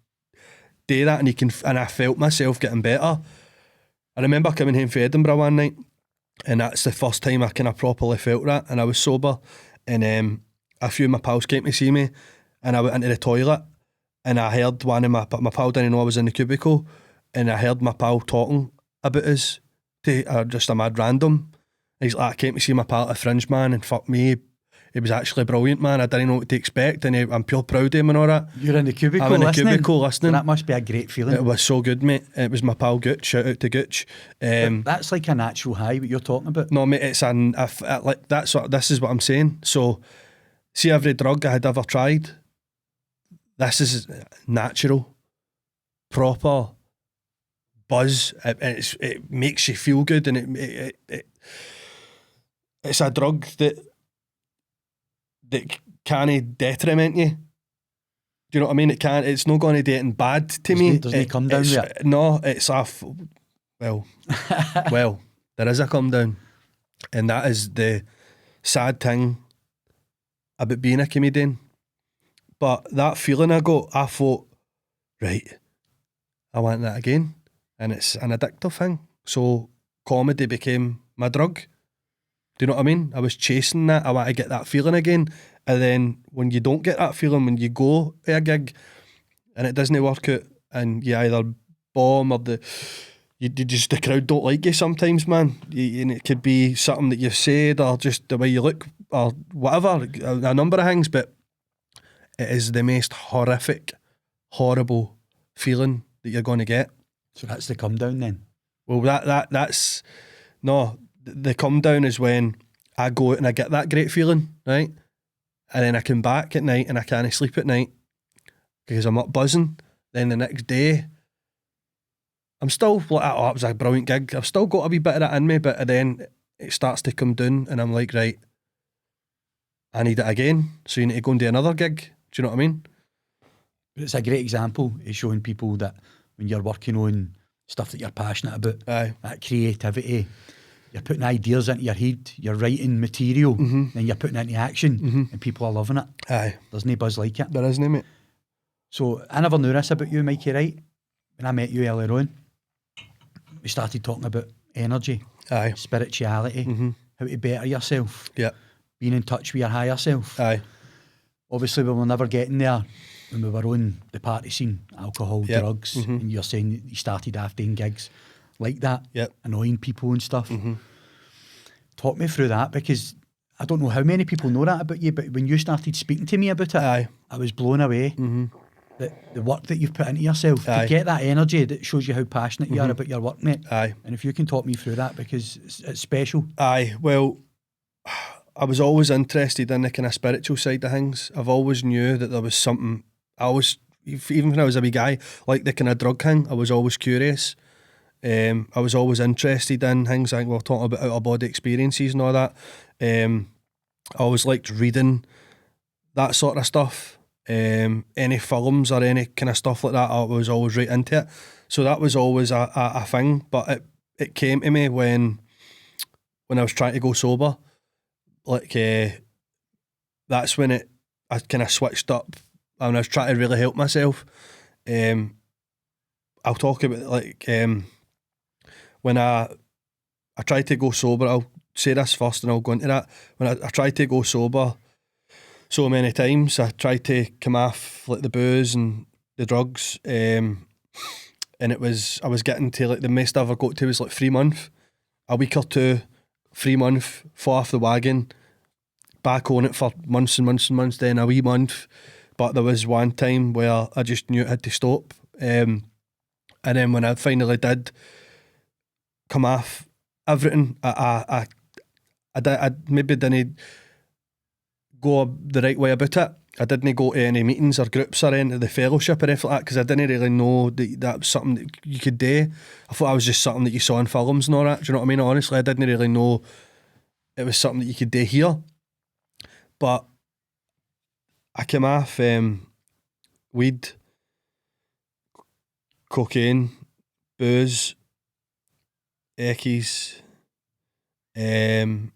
do that, and I felt myself getting better. I remember coming home from Edinburgh one night, and that's the first time I kind of properly felt that, and I was sober, and a few of my pals came to see me, and I went into the toilet, and I heard one of my pal didn't know I was in the cubicle, and I heard my pal talking about us to just a mad random. He's like, I came to see my pal at the Fringe, man, and fuck me, he was actually brilliant, man. I didn't know what to expect, and I'm pure proud of him and all that. You're in the cubicle I'm in the listening? cubicle listening. So that must be a great feeling. It was so good, mate. It was my pal Gooch. Shout out to Gooch. That's like a natural high, what you're talking about. No, mate, it's like this is what I'm saying. So, see, every drug I had ever tried, this is natural, proper buzz. It makes you feel good, and it's a drug that can't detriment you. Do you know what I mean? It's not going to do anything bad to me. Doesn't it come down with it? No, it's well, there is a come down, and that is the sad thing about being a comedian. But that feeling I got, I thought, right, I want that again, and it's an addictive thing. So comedy became my drug. Do you know what I mean? I was chasing that. I want to get that feeling again, And then when you don't get that feeling, when you go to a gig and it doesn't work out, and you either bomb or the crowd don't like you sometimes, man. And it could be something that you've said or just the way you look or whatever, a number of things, but it is the most horrific, horrible feeling that you're going to get. So that's the come down then? Well, that's no, the come down is when I go out and I get that great feeling, right? And then I come back at night and I can't sleep at night because I'm up buzzing. Then the next day, I'm still like, oh, it was a brilliant gig. I've still got a wee bit of that in me, but then it starts to come down and I'm like, right, I need it again. So you need to go and do another gig. Do you know what I mean? But it's a great example of showing people that when you're working on stuff that you're passionate about, that creativity, you're putting ideas into your head, you're writing material, then you're putting it into action, and people are loving it. There's no buzz like it. There isn't, mate. So I never knew this about you, Mikey, right? When I met you earlier on, we started talking about energy, spirituality, how to better yourself, being in touch with your higher self. Obviously, we were never getting there when we were on the party scene, alcohol, drugs, and you're saying you started after in gigs like that, annoying people and stuff. Talk me through that, because I don't know how many people know that about you, but when you started speaking to me about it, I was blown away. The work that you've put into yourself to get that energy that shows you how passionate you are about your work, mate. And if you can talk me through that, because it's special. Well, I was always interested in the kind of spiritual side of things. I've always knew that there was something. Even when I was a wee guy, like the kind of drug thing, I was always curious. I was always interested in things like we're talking about out-of-body experiences and all that. I always liked reading that sort of stuff. Any films or any kind of stuff like that, I was always right into it. So that was always a thing. But it came to me when I was trying to go sober. Like that's when I kind of switched up and I was trying to really help myself. I'll talk about like when I tried to go sober. I'll say this first and I'll go into that. When I tried to go sober so many times, I tried to come off like the booze and the drugs, and I was getting to like the most I ever got to was like 3 months, a week or two, 3 months, fall off the wagon, back on it for months and months and months, then a wee month. But there was one time where I just knew it had to stop. And then when I finally did come off everything, I maybe didn't go the right way about it. I didn't go to any meetings or groups or any of the fellowship or anything like that, because I didn't really know that was something that you could do. I thought I was just something that you saw in films and all that. Do you know what I mean? Honestly, I didn't really know it was something that you could do here. But I came off weed, cocaine, booze, eckies, and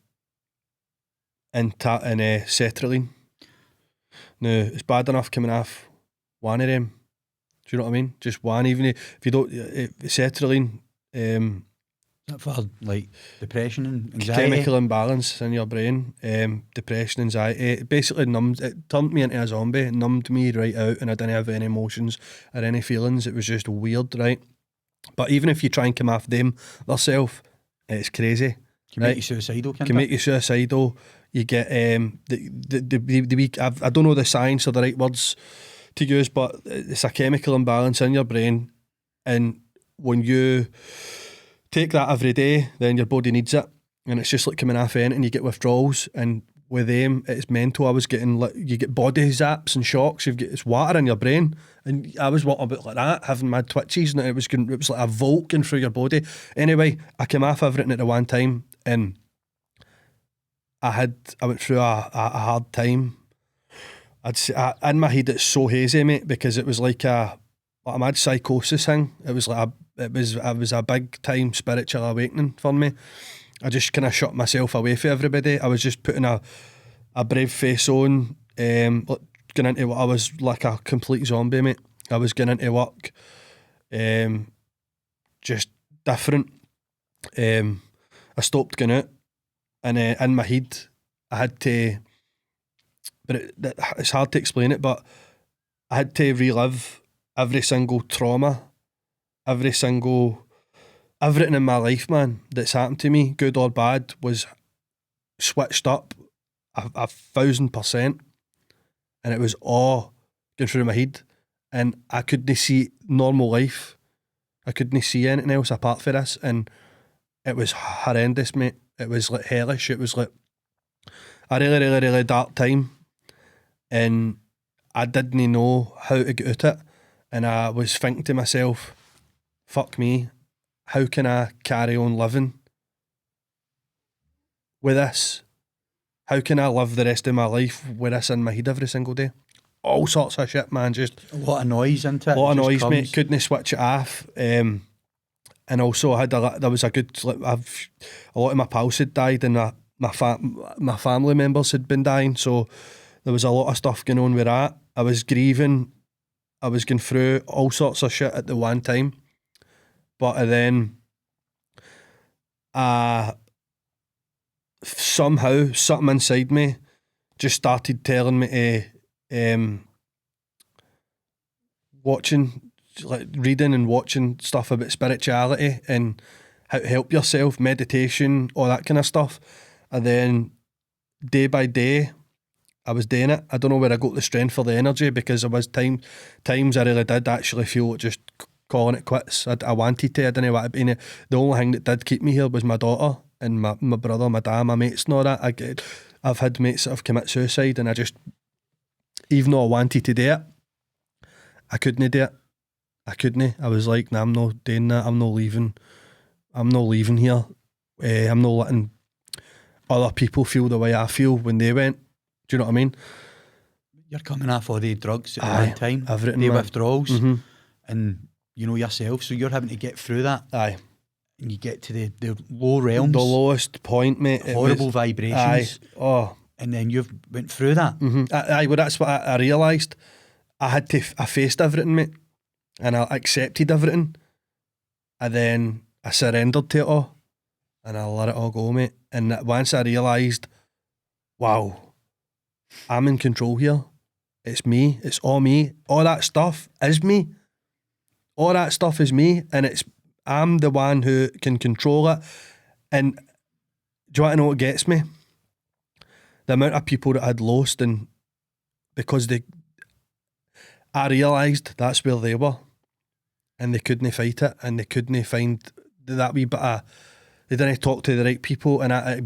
sertraline. Now, it's bad enough coming off one of them. Do you know what I mean? Just one, even if you don't, sertraline, for like depression and anxiety, chemical imbalance in your brain, depression, anxiety. It basically it turned me into a zombie. It numbed me right out, and I didn't have any emotions or any feelings. It was just weird, right? But even if you try and come off them yourself, it's crazy. Can make you suicidal. Can make you suicidal. You get the weak. I don't know the science or the right words to use, but it's a chemical imbalance in your brain, and when you take that every day, then your body needs it, and it's just like coming off anything. You get withdrawals, and with them, it's mental. I was getting like, you get body zaps and shocks. It's water in your brain, and I was walking about like that, having mad twitches, and it was like a volt going through your body. Anyway, I came off everything at the one time, and I went through a hard time. I'd say in my head it's so hazy, mate, because it was like a mad psychosis thing. It was like it was a big time spiritual awakening for me. I just kind of shut myself away from everybody. I was just putting a brave face on, going into what I was like a complete zombie, mate. I was going into work, just different. I stopped going out, and in my head, I had to but it's hard to explain it, but I had to relive every single trauma, everything in my life, man, that's happened to me, good or bad, was switched up 1,000%, and it was all going through my head, and I couldn't see normal life. I couldn't see anything else apart from this, and it was horrendous, mate. It was like hellish. It was like a really, really, really dark time, and I didn't know how to get out it, and I was thinking to myself, fuck me, how can I carry on living with this? How can I live the rest of my life with this in my head every single day? All sorts of shit, man. Just a lot of noise into it. A lot of noise, mate. Couldn't switch it off. And also, there was a lot of my pals had died, and my family members had been dying, so there was a lot of stuff going on with that. I was grieving. I was going through all sorts of shit at the one time. But then somehow something inside me just started telling me to reading and watching stuff about spirituality and how to help yourself, meditation, all that kind of stuff. And then day by day I was doing it. I don't know where I got the strength for the energy, because there was times I really did actually feel just calling it quits. I wanted to. I didn't want to be. The only thing that did keep me here was my daughter and my brother, my dad, my mates and all that. I've had mates that have committed suicide, and I just, even though I wanted to do it, I couldn't do it. I couldn't. I was like, nah, I'm not doing that. I'm not leaving. I'm not leaving here. I'm not letting other people feel the way I feel when they went. Do you know what I mean? You're coming off all the drugs at one time. Everything, the man. Withdrawals. And you know yourself, so you're having to get through that. Aye. And you get to the low realms. The lowest point, mate. Horrible vibrations. Aye. Oh. And then you've went through that. Aye, well, that's what I realised. I faced everything, mate. And I accepted everything. And then I surrendered to it all. And I let it all go, mate. And once I realised, wow, I'm in control here. It's me. It's all me. All that stuff is me. All that stuff is me. And I'm the one who can control it. And do you want to know what gets me? The amount of people that I'd lost, and because I realised that's where they were, and they couldn't fight it, and they couldn't find that wee bit of, they didn't talk to the right people, and I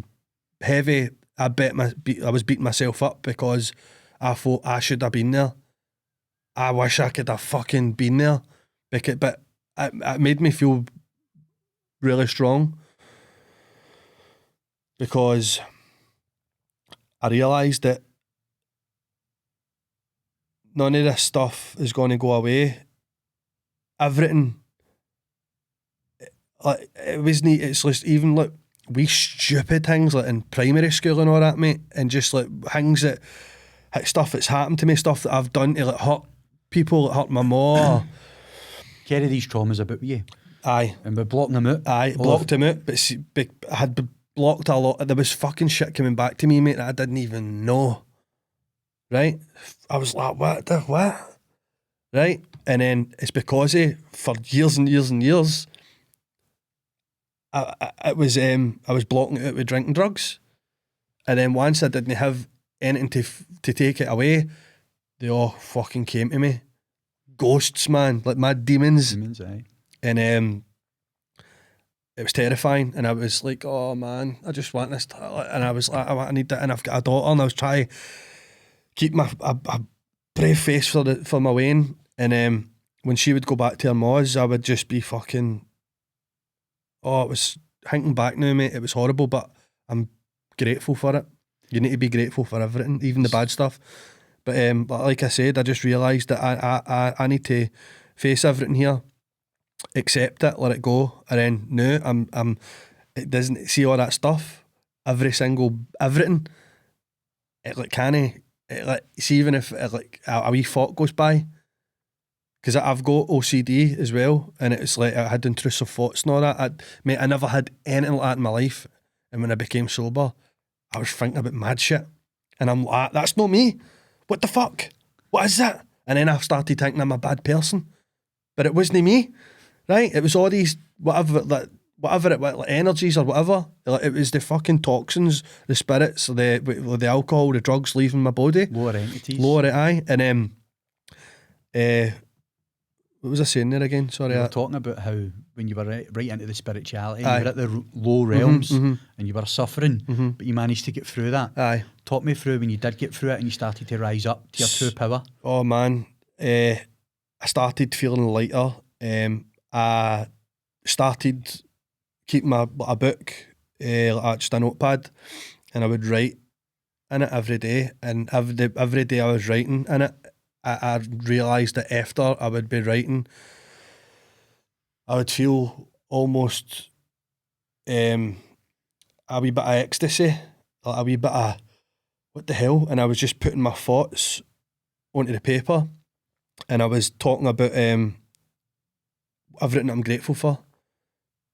was beating myself up because I thought I should have been there. I wish I could have fucking been there, but it made me feel really strong, because I realised that none of this stuff is going to go away. Everything, like, it's just even like wee stupid things like in primary school and all that, mate, and just like things that, stuff that's happened to me, stuff that I've done to like hurt people, like hurt my mom. Carry these traumas about with you. Aye. And we're blocking them out. Aye, blocked them out, but I had blocked a lot. There was fucking shit coming back to me, mate, that I didn't even know. Right? I was like, what? Right? And then it's because for years and years and years, I was blocking it out with drinking drugs. And then once I didn't have anything to take it away, they all fucking came to me. Ghosts, man, like mad demons. Demons, aye. And it was terrifying, and I was like, oh man, I just want this, and I was like, I need that, and I've got a daughter, and I was trying to keep a brave face for my Wayne, and when she would go back to her ma's, I would just be fucking, it was, thinking back now, mate, it was horrible, but I'm grateful for it. You need to be grateful for everything, even the bad stuff. But like I said, I just realised that I need to face everything here, accept it, let it go, and then now it doesn't see all that stuff, everything. It like see, even if like a wee thought goes by, because I've got OCD as well, and it's like I had intrusive thoughts and all that. I never had anything like that in my life, and when I became sober, I was thinking about mad shit. And I'm like, that's not me. What the fuck? What is that? And then I started thinking I'm a bad person. But it wasn't me, right? It was all these, whatever it was, like energies or whatever. Like, it was the fucking toxins, the spirits, the alcohol, the drugs leaving my body. Lower entities. And what was I saying there again? Sorry. You were talking about how when you were right into the spirituality, Aye. you were at the low realms and you were suffering, but you managed to get through that. Aye. Talk me through when you did get through it and you started to rise up to your true power. Oh man, I started feeling lighter. I started keeping a book, like just a notepad, and I would write in it every day. And every day I was writing in it, I realised that after I would be writing, I would feel almost a wee bit of ecstasy, like a wee bit of what the hell, and I was just putting my thoughts onto the paper, and I was talking about everything I'm grateful for.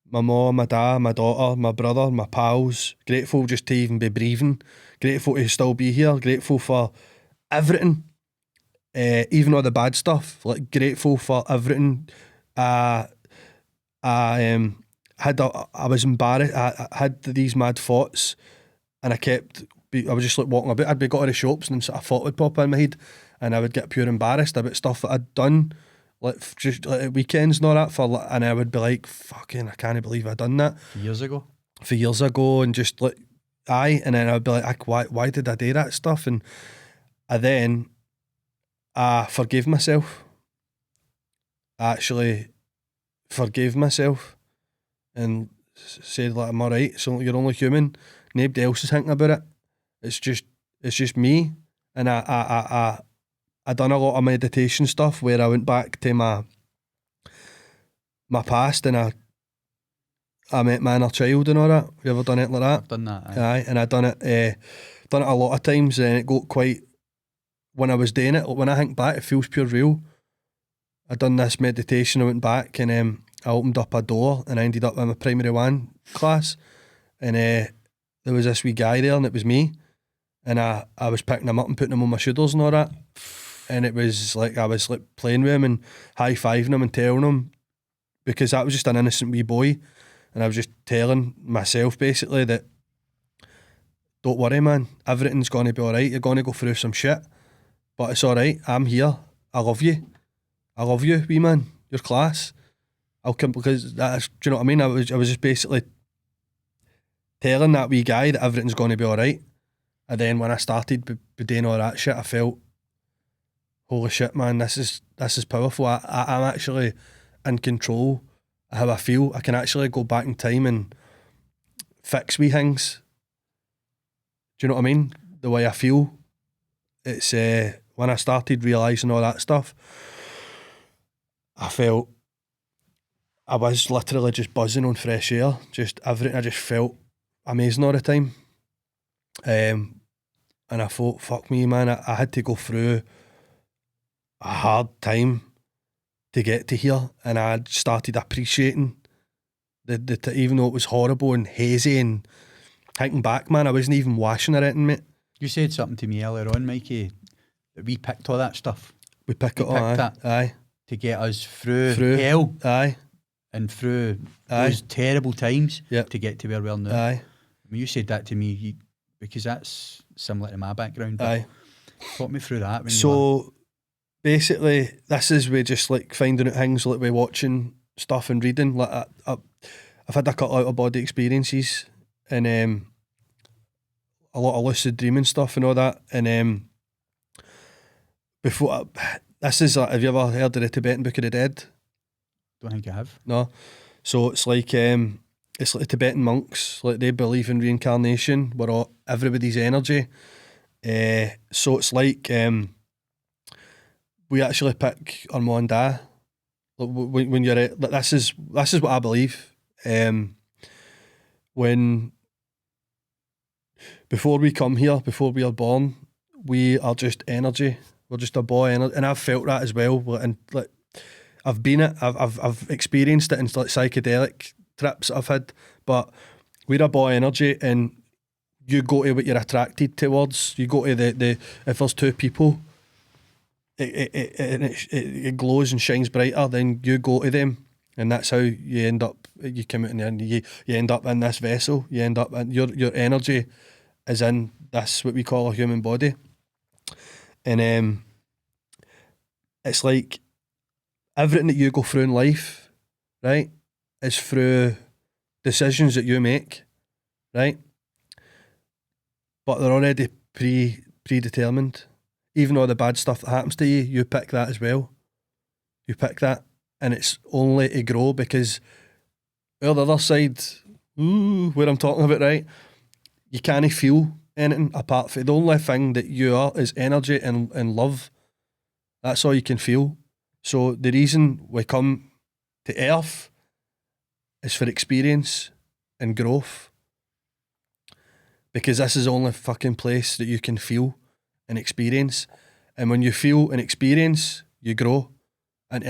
My mom, my dad, my daughter, my brother, my pals. Grateful just to even be breathing. Grateful to still be here. Grateful for everything. Even all the bad stuff. Like, grateful for everything. I was embarrassed. I had these mad thoughts, and I was just like walking about. I'd be going to the shops, and a thought would pop in my head, and I would get pure embarrassed about stuff that I'd done, like just like at weekends and all that, and I would be like, fucking, I can't believe I done that. Years ago, and just like, and then I'd be like, why did I do that stuff? And then I forgave myself. I actually forgave myself and said, like, I'm alright, so you're only human. Nobody else is thinking about it. It's just me. And I done a lot of meditation stuff where I went back to my past, and I met my inner child and all that. You ever done it like that? I've done that. Aye, and I done it a lot of times, and it got quite, when I was doing it, when I think back, it feels pure real. I done this meditation, I went back, and I opened up a door, and I ended up in my primary 1 class, and there was this wee guy there, and it was me, and I was picking him up and putting him on my shoulders and all that, and it was like I was like playing with him and high-fiving him and telling him, because that was just an innocent wee boy, and I was just telling myself basically that, don't worry, man, everything's going to be alright, you're going to go through some shit, but it's alright, I'm here, I love you, wee man, you're class, I'll come, because that's, do you know what I mean? I was just basically telling that wee guy that everything's going to be alright. And then when I started doing all that shit, I felt, holy shit, man, this is powerful. I'm actually in control of how I feel. I can actually go back in time and fix wee things. Do you know what I mean? The way I feel. It's when I started realising all that stuff, I felt I was literally just buzzing on fresh air. Just everything, I just felt amazing all the time. And I thought, fuck me, man, I had to go through a hard time to get to here, and I started appreciating the even though it was horrible and hazy, and thinking back, man, I wasn't even washing or anything, mate. You said something to me earlier on, Mikey, that we picked all that stuff. We picked it all, aye. To get us through hell. Aye. And through those terrible times, yep, to get to where we are now. Aye. I mean, you said that to me because that's similar to my background. Aye. Talk me through that. So basically, this is we just like finding out things, like we're watching stuff and reading. Like I've had a couple out of body experiences, and a lot of lucid dreaming stuff and all that. And before this is have you ever heard of the Tibetan Book of the Dead? Don't think I have. No. So it's like the Tibetan monks, like they believe in reincarnation. We're all everybody's energy. So it's like we actually pick our mom and dad. Like when you're like, this is what I believe. When before we come here, before we are born, we are just energy. We're just a boy, and I've felt that as well. And like I've been it, I've experienced it in like psychedelic trips I've had. But we're a boy energy, and you go to what you're attracted towards. You go to the if there's two people, it glows and shines brighter, then you go to them, and that's how you end up. You come out and you end up in this vessel. You end up in your energy is in this what we call a human body, and it's like everything that you go through in life, right, is through decisions that you make, right, but they're already predetermined. Even all the bad stuff that happens to you, you pick that as well. You pick that, and it's only to grow, because on the other side, where I'm talking about, right, you can't feel anything apart from the only thing that you are is energy and love. That's all you can feel. So the reason we come to Earth is for experience and growth, because this is the only fucking place that you can feel and experience. And when you feel and experience, you grow into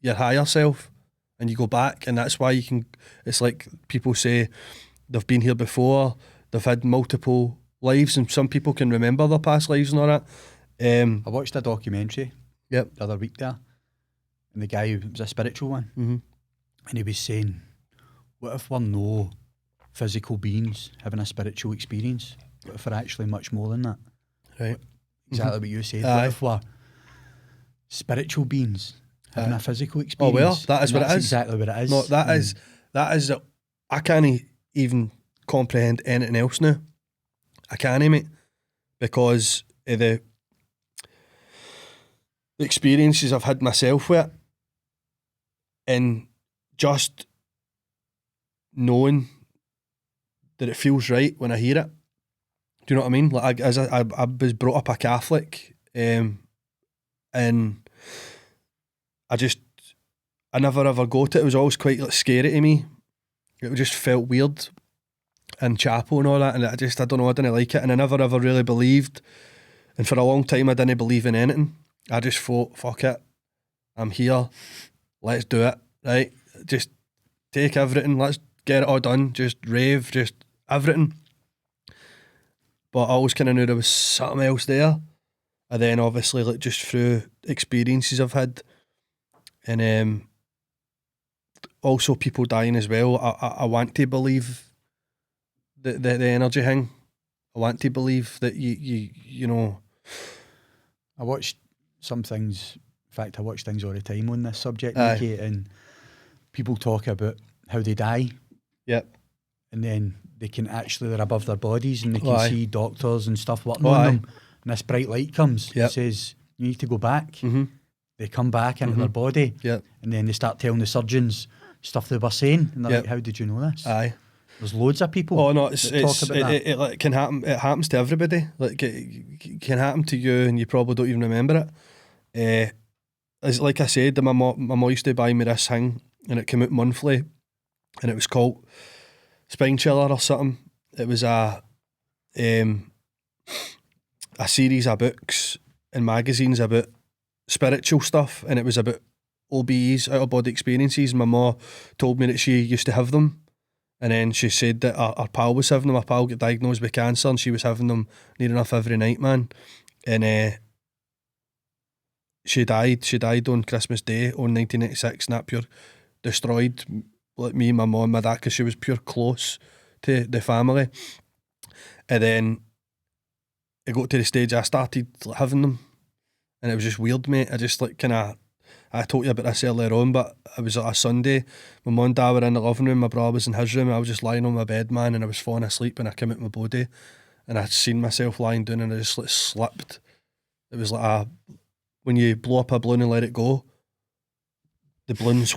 your higher self, and you go back. And that's why you can, it's like people say they've been here before, they've had multiple lives, and some people can remember their past lives and all that. I watched a documentary the other week there, and the guy, it was a spiritual one, and he was saying, what if we're no physical beings having a spiritual experience? What if we're actually much more than that? Right. Exactly what you said. What if we're spiritual beings having a physical experience? Oh well, that is what it is. Exactly what it is. No, that is I can't even comprehend anything else now. I can't, mate, because of the experiences I've had myself with it, and just knowing that it feels right when I hear it. Do you know what I mean? Like, I was brought up a Catholic, and I never ever got it. It was always quite like scary to me. It just felt weird in chapel and all that, and I don't know, I didn't like it, and I never ever really believed. And for a long time, I didn't believe in anything. I just thought, fuck it, I'm here, let's do it, right? Just take everything, let's get it all done, just rave, just everything. But I always kind of knew there was something else there. And then obviously, like, just through experiences I've had, and also people dying as well, I want to believe the energy thing. I want to believe that you know. I watched some things, in fact I watch things all the time on this subject, Mikey, and people talk about how they die. Yep. And then they can actually, they're above their bodies, and they can see doctors and stuff working on them. And this bright light comes, and says, you need to go back. Mm-hmm. They come back into their body, and then they start telling the surgeons stuff they were saying, and they're like, how did you know this? There's loads of people. Oh no, it can happen. It happens to everybody. Like, it can happen to you, and you probably don't even remember it. As like I said, my mum used to buy me this thing, and it came out monthly, and it was called Spine Chiller or something. It was a series of books and magazines about spiritual stuff, and it was about OBEs, out of body experiences. My mum told me that she used to have them. And then she said that our pal was having them. Our pal got diagnosed with cancer, and she was having them near enough every night, man. And she died on Christmas Day on 1996, and that pure destroyed like me, my mum, my dad, because she was pure close to the family. And then it got to the stage I started having them, and it was just weird, mate. I just like I told you about this earlier on, but it was a Sunday. My mum and dad were in the living room, my brother was in his room, I was just lying on my bed, man, and I was falling asleep, and I came out my body, and I'd seen myself lying down, and I just like slipped. It was like when you blow up a balloon and let it go, the balloons,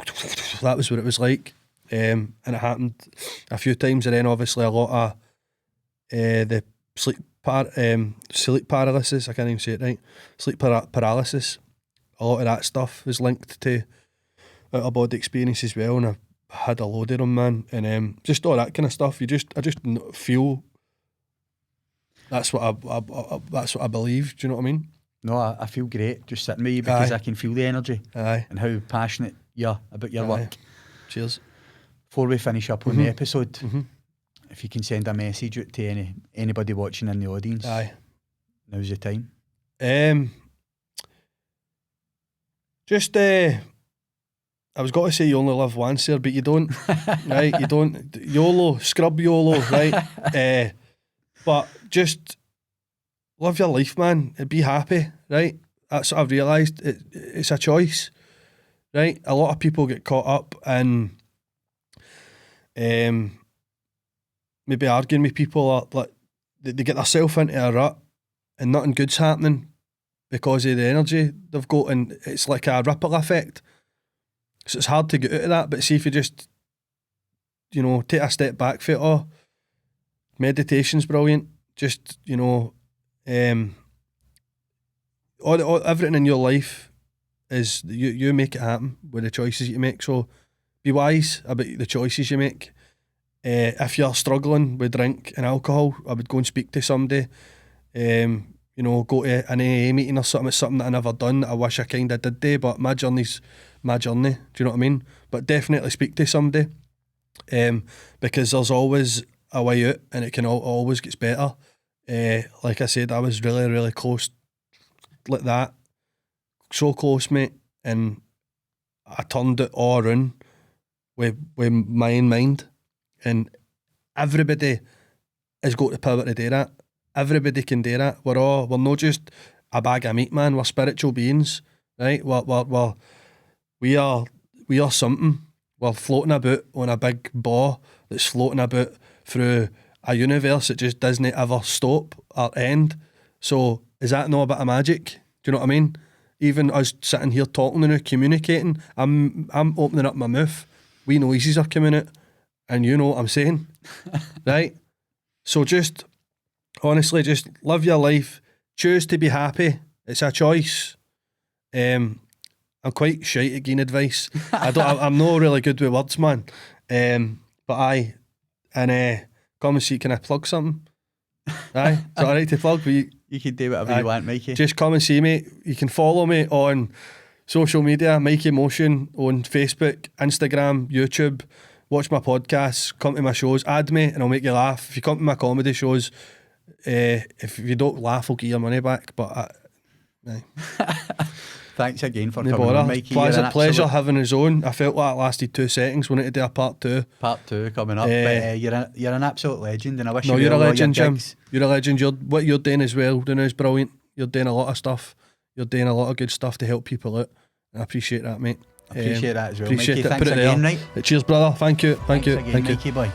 that was what it was like. And it happened a few times, and then obviously a lot of the sleep paralysis, I can't even say it right, sleep paralysis. A lot of that stuff is linked to out of body experience as well, and I had a load of them, man, and just all that kind of stuff. I just feel that's what I believe. Do you know what I mean? No, I feel great just sitting with you, because I can feel the energy and how passionate you are about your work. Cheers. Before we finish up on the episode, If you can send a message out to anybody watching in the audience, aye, now's the time. Just I was going to say you only live once here, but you don't, right? You don't. YOLO, scrub YOLO, right? But just live your life, man, and be happy, right? That's what I've realised. It's a choice, right? A lot of people get caught up in maybe arguing with people, like they get themselves into a rut and nothing good's happening because of the energy they've got, and it's like a ripple effect. So it's hard to get out of that, but see if you just, you know, take a step back for it all. Meditation's brilliant. Just, you know, everything in your life is, you make it happen with the choices you make. So be wise about the choices you make. If you're struggling with drink and alcohol, I would go and speak to somebody. You know, go to an AA meeting or something. It's something that I never done. I wish I kind of did do, but my journey's my journey. Do you know what I mean? But definitely speak to somebody, because there's always a way out, and it can always gets better. Like I said, I was really, really close like that. So close, mate. And I turned it all around with my own mind. And everybody has got the power to do that. Everybody can do that. We're not just a bag of meat, man. We're spiritual beings, right? We are something. We're floating about on a big ball that's floating about through a universe that just doesn't ever stop or end. So is that not a bit of magic? Do you know what I mean? Even us sitting here talking and communicating, I'm opening up my mouth. We noises are coming out, and you know what I'm saying, right? So just honestly, just live your life. Choose to be happy. It's a choice. I'm quite shite at giving advice. I'm not really good with words, man. But come and see. Can I plug something? Aye, is that alright to plug? You can do whatever you want, Mikey. Just come and see me. You can follow me on social media, Mikey Motion, on Facebook, Instagram, YouTube. Watch my podcasts, come to my shows, add me and I'll make you laugh. If you come to my comedy shows, if you don't laugh, I'll give your money back. But thanks again for coming on, Mikey. Pleasure having his own. I felt like it lasted 2 seconds. We need to do a part 2. Part 2 coming up. But you're an absolute legend, and I wish you you're a well legend, Jim. Gigs. You're a legend. What you're doing as well, is brilliant. You're doing a lot of stuff. You're doing a lot of good stuff to help people out. I appreciate that, mate. I appreciate that as well, Appreciate Mikey. it. Thanks again, right? Cheers, brother. Thank you. Thank you. Again, Thank you. Mikey boy.